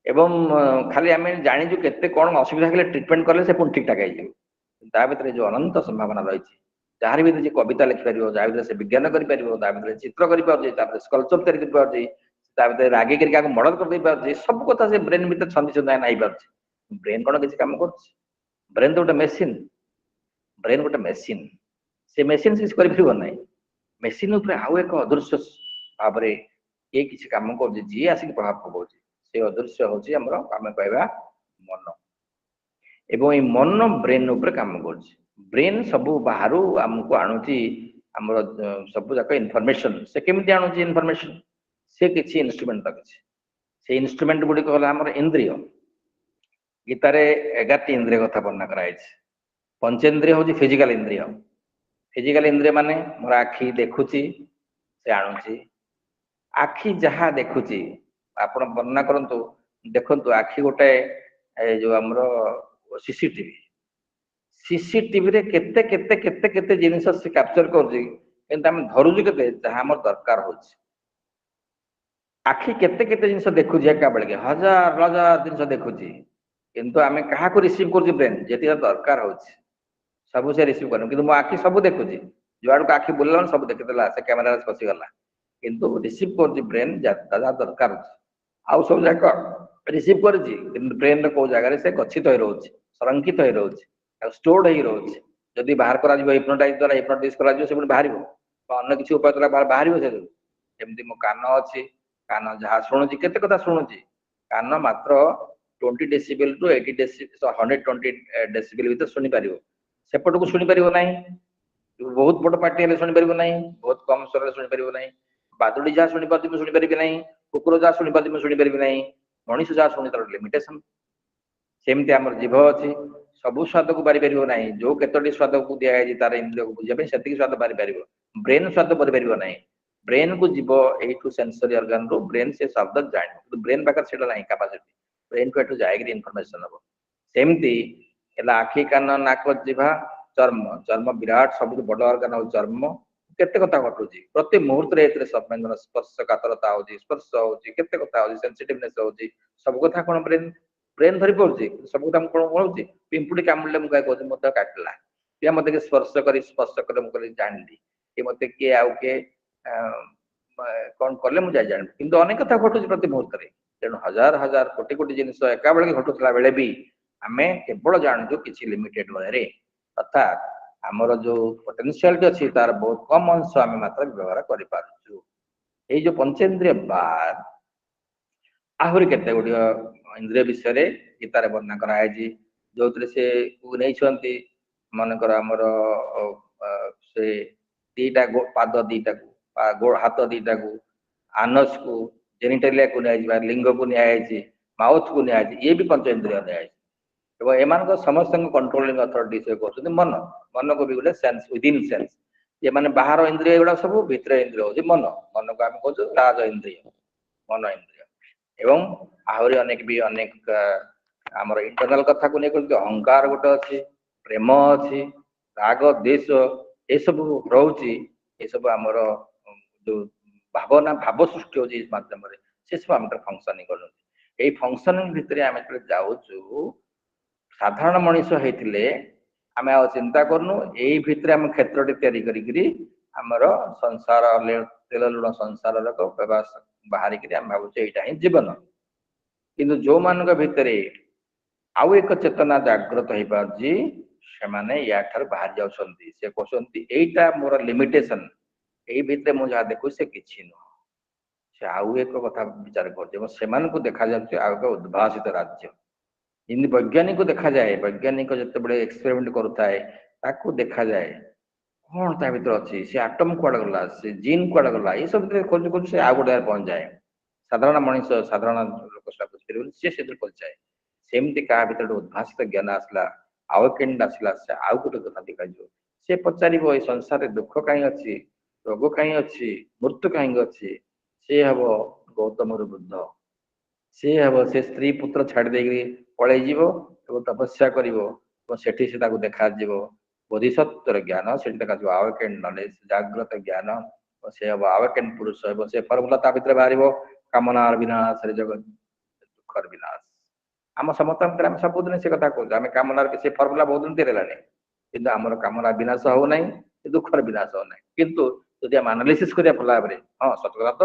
एवं खाली आम जानी केते कौन असुविधा हेल्ले ट्रिटमेंट कले से पुणी ठीक ठाक हो भितर जो अनंत संभावना रही जार भी जी कविता लिखिपर जहाँ भर से विज्ञान कर चित्र कर स्कल्पचर तैयारी कर रागे कर मर्डर कर पारे सब कथा से ब्रेन भर छंदी छंदा नहीं पारे ब्रेन कौन किसी कम कर ब्रेन तो गोटे मेसीन ब्रेन गोटे मेसीन से मेसीन से कर ना मेसीन आउ एक अदृश्य भाव में ये किसी कम कर जी आसिक प्रभाव पकाऊ से अदृश्य हूँ आम कह मन एवं ये मन ब्रेन उपर काम कर ब्रेन सब बाहर आमको आणुची आमर सब जाक इनफॉरमेशन से केमिति आणुची इनफॉरमेशन से किसी इंस्ट्रूमेंट रखिছে से इंस्ट्रूमेंट गुडी कहला आमर इंद्रिय गीता रे 11 इंद्रिय कथा वर्णना कराई पंचेंद्रिय हूँ फिजिकल इंद्रिय माने मोर आखि देखुची से आणुची आखि जहाँ देखुची आपण वर्णना करंतु देखंतु आखि गोटे जो आमर सीसीटीवी रे केते केते केते केते जिनिस से कैप्चर करछि किंतु हम धरुजु केते जहाँ हमर दरकार होछि आखि केते केते जिनिस देखुछि एका बेले हजार हजार जिनिस देखुछि किंतु आमे कहा को रिसीव करछि ब्रेन जेति दरकार होछि सब से रिसीव करन किंतु मो आखि सब देखुछि जुआड को आखि बोललन सब देखिदेला से कैमरा रे पसी गला किंतु रिसीव करछि ब्रेन जदा दरकार होछि आउ सब जाक रिसीव करछि किंतु ब्रेन रे को जगह रे से गच्छित होय रहउछि संरक्षित होय रहउछि स्टोर्ड हो रही जदि बाहर करा हिप्नोटाइज द्वारा हिप्नोटाइज करा बाहर अन्य किसी उपाय द्वारा बाहर सेमती मो कान अच्छी कान जहाँ शुणुची केते कथा शुणुची कान मात्र 20 डेसिबल टू 80 डेसिबल 120 डेसिबल भीतर शुणी पार सेपट को शुणी पार ना बहुत बड़ पार्टी हेल्ले शुणी पार ना बहुत कम स्वर शुणी पार ना बादुड़ी जहाँ शुणी पार्टी शुणी पारि ना कुकुर जहाँ शुणी पार्टी शुणी पारि ना मनीष जहाँ शुणी तार लिमिटेशन सेमती आम जीभ अच्छी सबू स्वाद को बारी पार ना जो केतोटी स्वाद को दिखाई तार इंद्रिय को बुझे से स्वाद बारी पार ब्रेन स्वाद बारी पार ना ब्रेन को जीव यू सेंसरी अर्गान रू ब्रेन से शब्द जान ब्रेन पाखे से ना कैपेसिटी ब्रेन को जाए इनफॉरमेशन हम सेमती आखि कान नाक जीभा चर्म चर्म विराट सब बड़ अर्गान हो चर्म केते कथा घटुची प्रति मुहूर्त संवेदन स्पर्श कातरता हो स्पर्श होती कथा हो सेंसिटिवनेस हो सब कथा कौन ब्रेन ब्रेन धरी पार्टी सब कथा कौन कहूँ पिंपुड़ी कामुड़े मुझे कहूँ मत काटला ये मत स्पर्श कर मुझे जानली ये मत किए आउ किए कौन कले मुझे जान कि अनेक कथा घटुची प्रति मुहूर्त तेणु हजार हजार कोटी कोटी जिनिस एका बेले घटुला बेले भी आम केवल जानू किसी लिमिटेड वे अर्थात आमर जो पोटेंशियलिटी अच्छी तार बहुत कम अंश आम मात्र व्यवहार कर जो पंचेन्द्रिय बाद आहरी केते गुड इंद्रिय विषय गीतार वर्णना कराई जो से नहीं मनकर आमर से दीटा पाद दीटा को हाथ दीटा को आनस को जेनिटालिया को लिया लिंग को निया माउथ को निया ये भी पंच इंद्रिय निया ଏବଂ ଏମାନଙ୍କ ସମସ୍ତଙ୍କ କଣ୍ଟ୍ରୋଲିଂ ଅଥରିଟି ସେ କହୁଛନ୍ତି ମନ। ମନକୁ ବି ଗୋଟେ ସେନ୍ସ ୱିଦିନ୍ ସେନ୍ସ, ଏମାନେ ବାହାର ଇନ୍ଦ୍ରିୟ ଏଗୁଡା ସବୁ, ଭିତର ଇନ୍ଦ୍ରିୟ ହଉଛି ମନ। ମନକୁ ଆମେ କହୁଛୁ ରାଜ ଇନ୍ଦ୍ରିୟ, ମନ ଇନ୍ଦ୍ରିୟ। ଏବଂ ଆହୁରି ଅନେକ ଆମର ଇଣ୍ଟରନାଲ କଥାକୁ ନେଇ କହୁଛନ୍ତି ଅହଙ୍କାର ଗୋଟେ ଅଛି, ପ୍ରେମ ଅଛି, ରାଗ ଦ୍ୱେଷ, ଏସବୁ ରହୁଛି। ଏସବୁ ଆମର ଯୋଉ ଭାବ ସୃଷ୍ଟି ହଉଛି ଏଇ ମାଧ୍ୟମରେ, ସେସବୁ ଆମର ଫଙ୍କସନିଂ କରୁଛନ୍ତି। ଏଇ ଫଙ୍କସନିଂ ଭିତରେ ଆମେ ଯେତେବେଳେ ଯାଉଛୁ, ସାଧାରଣ ମଣିଷ ହେଇଥିଲେ ଆମେ ଆଉ ଚିନ୍ତା କରୁନୁ, ଏଇ ଭିତରେ ଆମେ କ୍ଷେତ୍ରଟି ତିଆରି କରିକିରି ଆମର ସଂସାର ତେଲ ଲୁଣ ସଂସାରର ବାହାରିକିରି ଆମେ ଭାବୁଛୁ ଏଇଟା ହିଁ ଜୀବନ। କିନ୍ତୁ ଯୋଉମାନଙ୍କ ଭିତରେ ଆଉ ଏକ ଚେତନା ଜାଗ୍ରତ ହେଇପାରୁଛି, ସେମାନେ ୟା ଠାରୁ ବାହାରି ଯାଉଛନ୍ତି। ସେ କହୁଛନ୍ତି ଏଇଟା ମୋର ଲିମିଟେସନ, ଏଇ ଭିତରେ ମୁଁ ଯାହା ଦେଖୁଛି ସେ କିଛି ନୁହଁ। ସେ ଆଉ ଏକ କଥା ବିଚାର କରୁଛି ଏବଂ ସେମାନଙ୍କୁ ଦେଖାଯାଉଛି ଆଉ ଏକ ଉଦ୍ଭାସିତ ରାଜ୍ୟ। ଯେମିତି ବୈଜ୍ଞାନିକ ଦେଖାଯାଏ, ବୈଜ୍ଞାନିକ ଯେତେବେଳେ ଏକ୍ସପେରିମେଣ୍ଟ କରୁଥାଏ ତାକୁ ଦେଖାଯାଏ କଣ ତା ଭିତରେ ଅଛି, ସେ ଆଟମ କୁଆଡେ ଗଲା, ସେ ଜିନ୍ କୁଆଡେ ଗଲା, ଏସବୁ ଭିତରେ ଖୋଜୁ ଖୋଜୁ ସେ ଆଉ ଗୋଟେ ପହଞ୍ଚିଯାଏ। ସାଧାରଣ ମଣିଷ, ସାଧାରଣ ଲୋକ ସେଟା ବୁଝିପାରିବନି, ସେ ସେଥିରେ ପହଞ୍ଚିଯାଏ। ସେମିତି କାହା ଭିତରେ ଗୋଟେ ଉଦ୍ଭାସିତ ଜ୍ଞାନ ଆସିଲା, ଆୱକେଣ୍ଡ ଆସିଲା, ସେ ଆଉ ଗୋଟେ କଥା ଦେଖାଯିବ। ସେ ପଚାରିବ ଏଇ ସଂସାରରେ ଦୁଃଖ କାହିଁ ଅଛି, ରୋଗ କାହିଁ ଅଛି, ମୃତ୍ୟୁ କାହିଁକି ଅଛି। ସେ ହବ ଗୌତମର ବୁଦ୍ଧ। ସେ ହବ ସେ ସ୍ତ୍ରୀ ପୁତ୍ର ଛାଡି ଦେଇକି ପଳେଇ ଯିବ ଏବଂ ତପସ୍ୟା କରିବ, ଏବଂ ସେଠି ସେ ତାକୁ ଦେଖାଯିବ ବୋଧିସତ୍ୱର ଜ୍ଞାନ, ସେଠି ଦେଖାଯିବ ଆୱକେଣ୍ଡ ନଲେଜ, ଜାଗ୍ରତ ଜ୍ଞାନ। ସେ ହବ ଆୱକେଣ୍ଡ ପୁରୁଷ ହେବ। ସେ ଫର୍ମୁଲା ତା ଭିତରେ ବାହାରିବ, କାମନାର ବିନାଶରେ ଜଗତ, ଦୁଃଖର ବିନାଶ। ଆମ ସମସ୍ତଙ୍କର ଆମେ ସବୁଦିନ ସେ କଥା କହୁଛୁ, ଆମେ କାମନାର ସେ ଫର୍ମୁଲା ବହୁତ ଦିନ ତିଆରି ହେଲାଣି, କିନ୍ତୁ ଆମର କାମନା ବିନାଶ ହଉନାହିଁ, ଦୁଃଖର ବିନାଶ ହଉନାହିଁ। କିନ୍ତୁ ଯଦି ଆମେ ଆନାଲିସିସ୍ କରିବା ଭଲ ଭାବରେ, ହଁ ସତ କଥା ତ,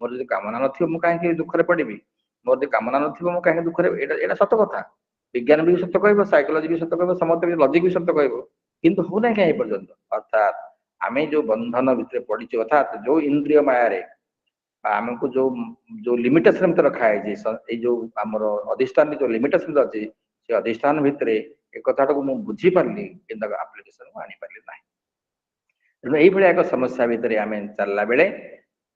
ମୋର ଯଦି କାମନା ନଥିବ ମୁଁ କାହିଁକି ଦୁଃଖରେ ପଡ଼ିବି, ମୋର ଯଦି କାମନା ନଥିବ ମୁଁ କାହିଁକି ଦୁଃଖରେ, ଏଇଟା ସତ କଥା। ବିଜ୍ଞାନ ବି ସତ କହିବ, ସାଇକୋଲୋଜି ବି ସତ କହିବ, ସମସ୍ତେ ବି ଲଜିକ ବି ସତ କହିବ, କିନ୍ତୁ ହଉନାହିଁ କାହିଁ ଏପର୍ଯ୍ୟନ୍ତ। ଅର୍ଥାତ୍ ଆମେ ଯୋଉ ବନ୍ଧନ ଭିତରେ ପଡ଼ିଛୁ, ଅର୍ଥାତ୍ ଯୋଉ ଇନ୍ଦ୍ରିୟ ମାୟାରେ ଆମକୁ ଯୋଉ ଲିମିଟେସନ ଭିତରେ ରଖାଯାଇଛି, ଏଇ ଯୋଉ ଆମର ଅଧିଷ୍ଠାନ ଯୋଉ ଲିମିଟେସନ ଅଛି, ସେ ଅଧିଷ୍ଠାନ ଭିତରେ ଏ କଥାଟାକୁ ମୁଁ ବୁଝିପାରିଲି, କିନ୍ତୁ ଆପ୍ଲିକେସନ ଆଣିପାରିଲି ନାହିଁ। ତେଣୁ ଏଇଭଳିଆ ଏକ ସମସ୍ୟା ଭିତରେ ଆମେ ଚାଲିଲା ବେଳେ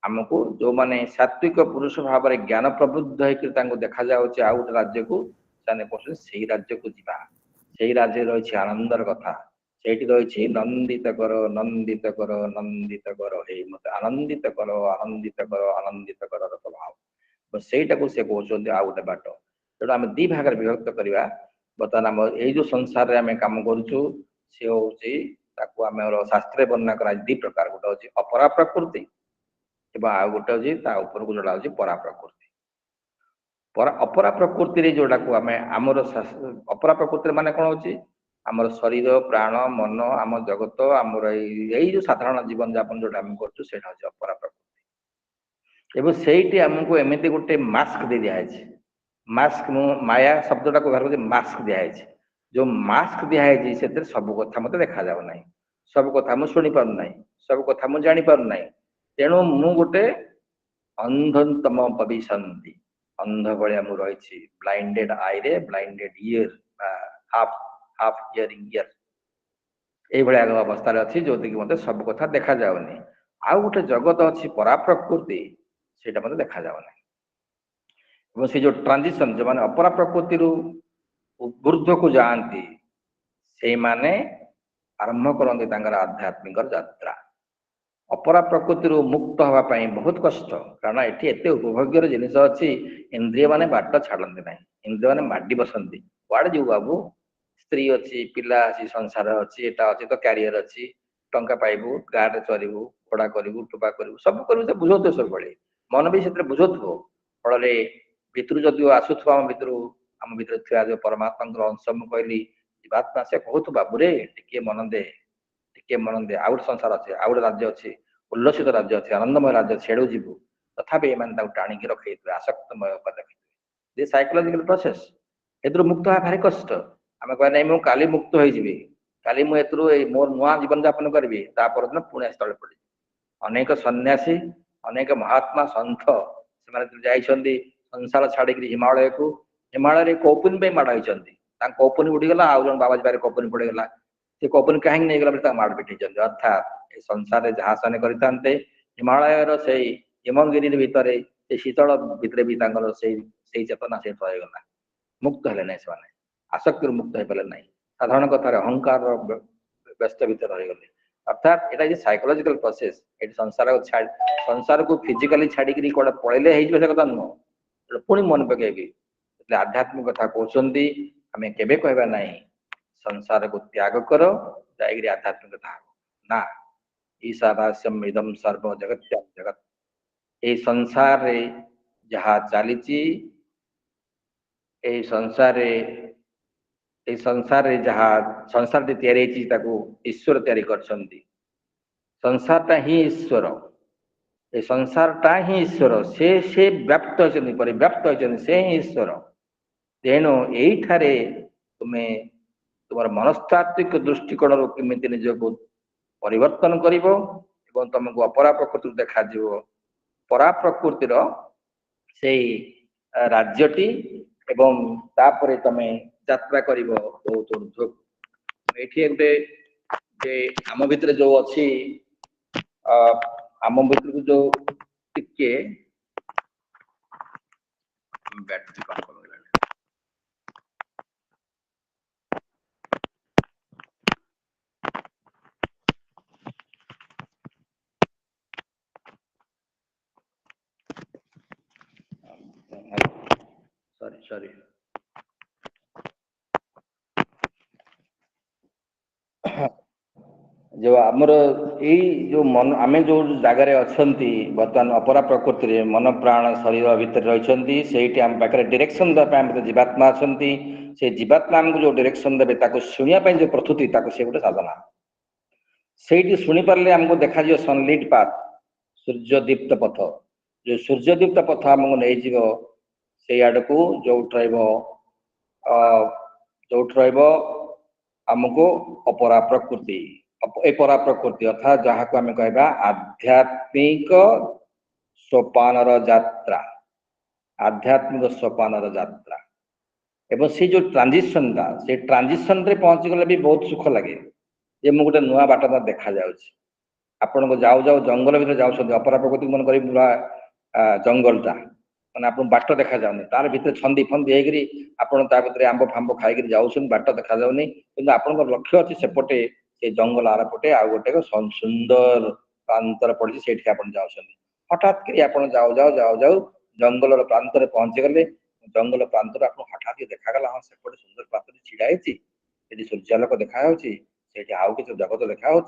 ଆମକୁ ଯୋଉମାନେ ସାତ୍ଵିକ ପୁରୁଷ ଭାବରେ ଜ୍ଞାନ ପ୍ରବୁଦ୍ଧ ହେଇକି ତାଙ୍କୁ ଦେଖାଯାଉଛି ଆଉ ଗୋଟେ ରାଜ୍ୟକୁ, ସେମାନେ କହୁଛନ୍ତି ସେଇ ରାଜ୍ୟକୁ ଯିବା। ସେଇ ରାଜ୍ୟରେ ରହିଛି ଆନନ୍ଦର କଥା, ସେଇଠି ରହିଛି ନନ୍ଦିତ କର, ନନ୍ଦିତ କର, ନନ୍ଦିତ କର, ହେଇ ମତେ ଆନନ୍ଦିତ କର, ଆନନ୍ଦିତ କର, ଆନନ୍ଦିତ କରର ପ୍ରଭାବ। ସେଇଟାକୁ ସେ କହୁଛନ୍ତି ଆଉ ଗୋଟେ ବାଟ। ତେଣୁ ଆମେ ଦି ଭାଗରେ ବିଭକ୍ତ କରିବା। ବର୍ତ୍ତମାନ ଆମ ଏଇ ଯୋଉ ସଂସାରରେ ଆମେ କାମ କରୁଛୁ, ସେ ହଉଛି ତାକୁ ଆମର ଶାସ୍ତ୍ରରେ ବର୍ଣ୍ଣନା କରାଯାଇଛି ଦି ପ୍ରକାର। ଗୋଟେ ହଉଛି ଅପରା ପ୍ରକୃତି ଏବଂ ଆଉ ଗୋଟେ ହଉଛି ତା ଉପରକୁ ଯୋଉଟା ହଉଛି ପରା ପ୍ରକୃତି। ଅପରା ପ୍ରକୃତିରେ ଯୋଉଟାକୁ ଆମେ ଆମର ଅପରା ପ୍ରକୃତିରେ ମାନେ କଣ ହଉଛି, ଆମର ଶରୀର, ପ୍ରାଣ, ମନ, ଆମ ଜଗତ, ଆମର ଏଇ ଯୋଉ ସାଧାରଣ ଜୀବନ ଯାପନ ଯୋଉଟା ଆମେ କରୁଛୁ, ସେଇଟା ହଉଛି ଅପରା ପ୍ରକୃତି। ଏବଂ ସେଇଠି ଆମକୁ ଏମିତି ଗୋଟେ ମାସ୍କ ଦେଇ ଦିଆଯାଇଛି। ମାସ୍କ, ମୁଁ ମାୟା ଶବ୍ଦଟାକୁ ବ୍ୟବହାର କରୁଛି, ମାସ୍କ ଦିଆଯାଇଛି। ଯୋଉ ମାସ୍କ ଦିଆହେଇଛି ସେଥିରେ ସବୁ କଥା ମତେ ଦେଖାଯାଉ ନାହିଁ, ସବୁ କଥା ମୁଁ ଶୁଣି ପାରୁନାହିଁ, ସବୁ କଥା ମୁଁ ଜାଣିପାରୁନାହିଁ। ତେଣୁ ମୁଁ ଗୋଟେ ଅନ୍ଧତମ ପବିଶନ୍ତି, ଅନ୍ଧ ଭଳିଆ ମୁଁ ରହିଛି, ବ୍ଲାଇଣ୍ଡେଡ ଆଇରେ, ବ୍ଲାଇଣ୍ଡେଡ ଇୟର, ହାଫ ଇୟରିଂ ଇୟର, ଏଇଭଳିଆ ଅବସ୍ଥାରେ ଅଛି, ଯୋଉଥିକି ମତେ ସବୁ କଥା ଦେଖାଯାଉନି। ଆଉ ଗୋଟେ ଜଗତ ଅଛି ପରା ପ୍ରକୃତି, ସେଇଟା ମତେ ଦେଖାଯାଉନାହିଁ। ଏବଂ ସେ ଯୋଉ ଟ୍ରାନଜିସନ, ଯୋଉମାନେ ଅପରା ପ୍ରକୃତିରୁ ଉର୍ଦ୍ଧ୍ୱକୁ ଯାଆନ୍ତି, ସେଇମାନେ ଆରମ୍ଭ କରନ୍ତି ତାଙ୍କର ଆଧ୍ୟାତ୍ମିକ ଯାତ୍ରା। ଅପରା ପ୍ରକୃତିରୁ ମୁକ୍ତ ହେବା ପାଇଁ ବହୁତ କଷ୍ଟ, କାରଣ ଏଠି ଏତେ ଉପଭୋଗ୍ୟର ଜିନିଷ ଅଛି, ଇନ୍ଦ୍ରିୟ ମାନେ ବାଟ ଛାଡନ୍ତି ନାହିଁ, ଇନ୍ଦ୍ରିୟ ମାନେ ମାଡି ବସନ୍ତି। କୁଆଡେ ଯିବୁ ବାବୁ, ସ୍ତ୍ରୀ ଅଛି, ପିଲା ଅଛି, ସଂସାର ଅଛି, ଏଟା ଅଛି ତ କ୍ୟାରିୟର ଅଛି, ଟଙ୍କା ପାଇବୁ, ଗାଁରେ ଚରିବୁ, ଘୋଡା କରିବୁ, ଟୋପା କରିବୁ, ସବୁ କରିବୁ, ସେ ବୁଝଉଥିବ ସବୁବେଳେ, ମନ ବି ସେଥିରେ ବୁଝଉଥିବ। ଫଳରେ ଭିତରୁ ଯଦିଓ ଆସୁଥିବ ଆମ ଭିତରେ ଥିବା ଯୋଉ ପରମାତ୍ମାଙ୍କର ଅଂଶ ମୁଁ କହିଲି ଜୀବାତ୍ମା, ସେ କହୁଥିବ ବାବୁରେ ଟିକେ ମନ ଦେ, ଟିକେ ମନ ଦେ, ଆଉ ଗୋଟେ ସଂସାର ଅଛି, ଆଉ ଗୋଟେ ରାଜ୍ୟ ଅଛି, ଉଲ୍ଲସିତ ରାଜ୍ୟ ଅଛି, ଆନନ୍ଦମୟ ରାଜ୍ୟ, ଛେଡ଼ୁ ଯିବୁ। ତଥାପି ଏମାନେ ତାକୁ ଟାଣିକି ରଖେଇଥିବେ, ଆସକ୍ତମୟ କରି ରଖିଥିବେ। This psychological process. ଏଥିରୁ ମୁକ୍ତ ହେବା ଭାରି କଷ୍ଟ। ଆମେ କହିବା ନାହିଁ ମୁଁ କାଲି ମୁକ୍ତ ହେଇଯିବି, କାଲି ମୁଁ ଏଥିରୁ ମୋର ନୂଆ ଜୀବନ ଯାପନ କରିବି, ତା ପରଦିନ ପୁଣି ଆସି ତଳେ ପଡିବି। ଅନେକ ସନ୍ନ୍ୟାସୀ, ଅନେକ ମହାତ୍ମା ସନ୍ଥ, ସେମାନେ ଯାଇଛନ୍ତି ସଂସାର ଛାଡିକିରି ହିମାଳୟକୁ, ହିମାଳୟରେ କୌପୁନୀ ପାଇଁ ମାଡ଼ ହେଇଛନ୍ତି। ତାଙ୍କ କୌପୁନୀ ଉଠିଗଲା, ଆଉ ଜଣେ ବାବାଜୀ ପାଖରେ କୌପୁନୀ ପଡିଗଲା, ସେ କୌପୁନୀ କାହିଁକି ନେଇଗଲା ବୋଲି ତାଙ୍କୁ ମାଡ଼ ପିଟିଛନ୍ତି। ଅର୍ଥାତ୍ ଏ ସଂସାରରେ ଯାହା ସେମାନେ କରିଥାନ୍ତେ, ହିମାଳୟର ସେଇ ହିମଗିରି ଭିତରେ, ସେ ଶୀତଳ ଭିତରେ ବି ତାଙ୍କର ସେଇ ଚେତନା ସେ ରହିଗଲା, ମୁକ୍ତ ହେଲେ ନାହିଁ ସେମାନେ। आसक्ति मुक्त हो पारे ना साधारण कथार अहंकार व्यस्त भितर रहीगले अर्थात ये साइकोलॉजिकल प्रोसेस ये संसार को फिजिकली छाड़ी कौन पलैले से कथा नुह पुणी मन पकईबी आध्यात्मिक कथा कहते आम के कहवा ना संसार को त्याग कर जाकि आध्यात्मिक कथा ना ईशावास्यम इदम सर्व जगत जगत ये संसार रे जहाँ चली संसार रे जहाँ संसार ईश्वर तैयारी कर संसारटा ही ईश्वर ये संसारटा ही ईश्वर से व्याप्त होती परिव्याप्त होती से ही ईश्वर तेणु यही तुम्हें तुम मनस्तात्विक दृष्टिकोण केमी निजक परिवर्तन कर तुमको अपरा प्रकृति देखा परा प्रकृतिर से राज्यटी एवं तापरे तमे यात्रा कर बहुत ऊर्ध्व ये आम भितर जो अच्छी आम भितर जो टिके बैटरी कम कर सॉरी जो आमर जो मन आम जो जगार अच्छा बर्तमान अपरा प्रकृति मन प्राण शरीर भितर रही से आम पाखे डायरेक्शन देवाई जीवात्मा अच्छा से जीवात्मा आमको जो डायरेक्शन देते शुणापी जो प्रस्तुति से गोटे साधना से शुणी पारे आमको देखा सनलाइट पाथ सूर्यदीप्त पथ जो सूर्यदीप्त पथ आमको नहीं से आड़ को जो आमको अपरा प्रकृति परा प्रकृति अर्थात जहाँ को आम कह आध्यात्मिक सोपान यात्रा आध्यात्मिक सोपान यात्रा एवं से जो ट्रांजिशन रे पहुंची गले भी बहुत सुख लगे जे मु गोटे नुआ बाट देखा आपण को जाऊ जाऊ जंगल भीतर जाऊँ अपरा प्रकृति मन कर पूरा जंगलटा मैंने आप बाट देखा जाऊनी तार भीतर छंदी फंदी होकर आंब फांब खाई जाऊँ बाट देखा जाऊनी कि आपण लक्ष्य अच्छी सेपटे से जंगल आर पटे आ गोटे सुंदर प्रांतर पड़ी से जाऊँ हठात कर जाऊ जाऊ जाऊ जाऊ जंगल प्रांतर पहुंची गले जंगल प्रांतर आप हठात देखागला हाँ सेपटे सुंदर प्रांतर छिड़ा सूर्यालोक देखा आउ कि जगत देखा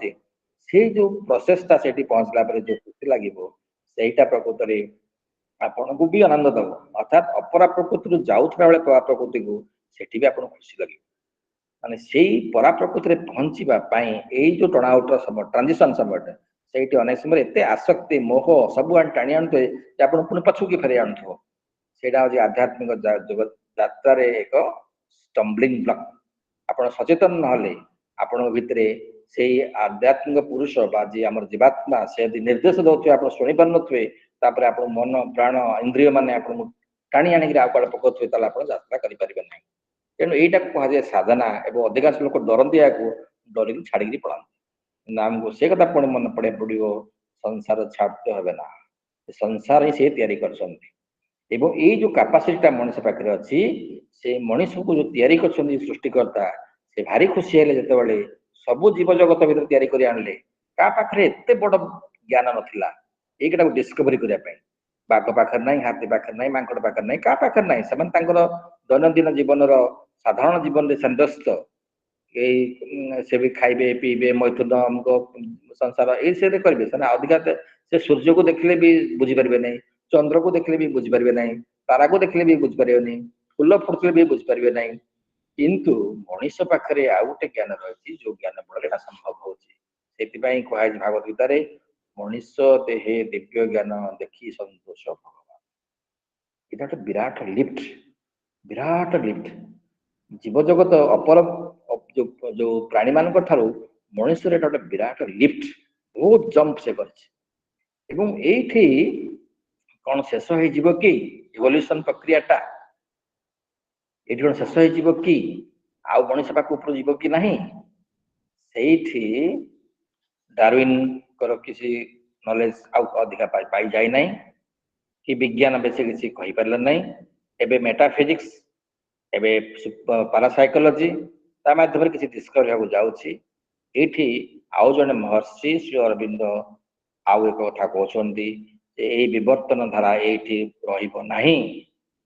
से जो प्रोसेसटा से पहुंचला जो खुशी लगे सहीटा प्रकृत में आपन को भी आनंद दब अर्थात अपरा प्रकृति जाऊला बेले परा प्रकृति को सेठी भी आपन खुशी लगे माने से परा प्रकृति में पहुंचापी यही जो टर्नआउट समय ट्रांजिशन समय से अनेक समय एत आसक्ति मोह सब टाणी आणुए आप पुणी पछू की फेरी आणुव से आध्यात्मिक यात्रा एक स्टम्बलिंग ब्लॉक आप सचेतन नहले आपण भितर से आध्यात्मिक पुरुष जी आम जीवात्मा से निर्देश दौर आप शुणी पार नुए तापर आप मन प्राण इंद्रिय मान टाणी आनिक पकाउे आप यात्रा करें ना तेणु यहीटा कहुए साधना एवं अधिकांश लोक डरती या डरिक छाड़ी पड़ाती आमको से कथा पुणी मन पड़े पड़ो संसार छाड़ते हे ना संसार ही से तैयारी कर यही जो कैपेसिटीटा मनीष पाखे अच्छी से मनीष को जो तैयारी कर सृष्टिकर्ता से भारी खुशी है जिते सबू जीव जगत भर तैयारी कर आणले का पाखे एत बड़ ज्ञान नाला यहीटा डिस्कवरी करने बाघ पाखे ना हाथी पाखे ना मांकड़ पाखे ना क्या पाखे ना से दैनंदिन जीवन साधारण जीवन में व्यस्त से भी खाइबे पीबे मैथुन हमको संसार ये करेंगे से अधिका से सूर्य को देखले भी बुझीपारे ना चंद्र को देखले भी बुझीपारे ना तारा को देखले भी बुझीपारे नहीं फूल फुटले भी बुझीपारे ना किंतु मनीष पाखे आउ गोटे ज्ञान रही जो ज्ञान बड़े संभव होती कहुए भागवत गीतार मनीष देहे दिव्य ज्ञान देखी संतोष भगवान इटा गोटे विराट लिफ्ट जीव जगत अपर जो प्राणी मान मनुष्य गोटे विराट लिफ्ट बहुत जंप से कर कौन शेष हो कि इवोल्यूशन प्रक्रियाटा ये कौन शेष हो कि आउ मनीष पाख ऊपर जीव कि नहीं से डार्विन किसी नॉलेज अधिका पाई जाए ना कि विज्ञान बेस किसी कही पारे ना एबे मेटाफिजिक्स ଏବେ ପାରାସାଇକୋଲୋଜି ତା ମାଧ୍ୟମରେ କିଛି ଡିସ୍କଭରି ହେବାକୁ ଯାଉଛି। ଏଇଠି ଆଉ ଜଣେ ମହର୍ଷି ଶ୍ରୀ ଅରବିନ୍ଦ ଆଉ ଏକ କଥା କହୁଛନ୍ତି ଯେ ଏଇ ବିବର୍ତ୍ତନ ଧାରା ଏଇଠି ରହିବ ନାହିଁ।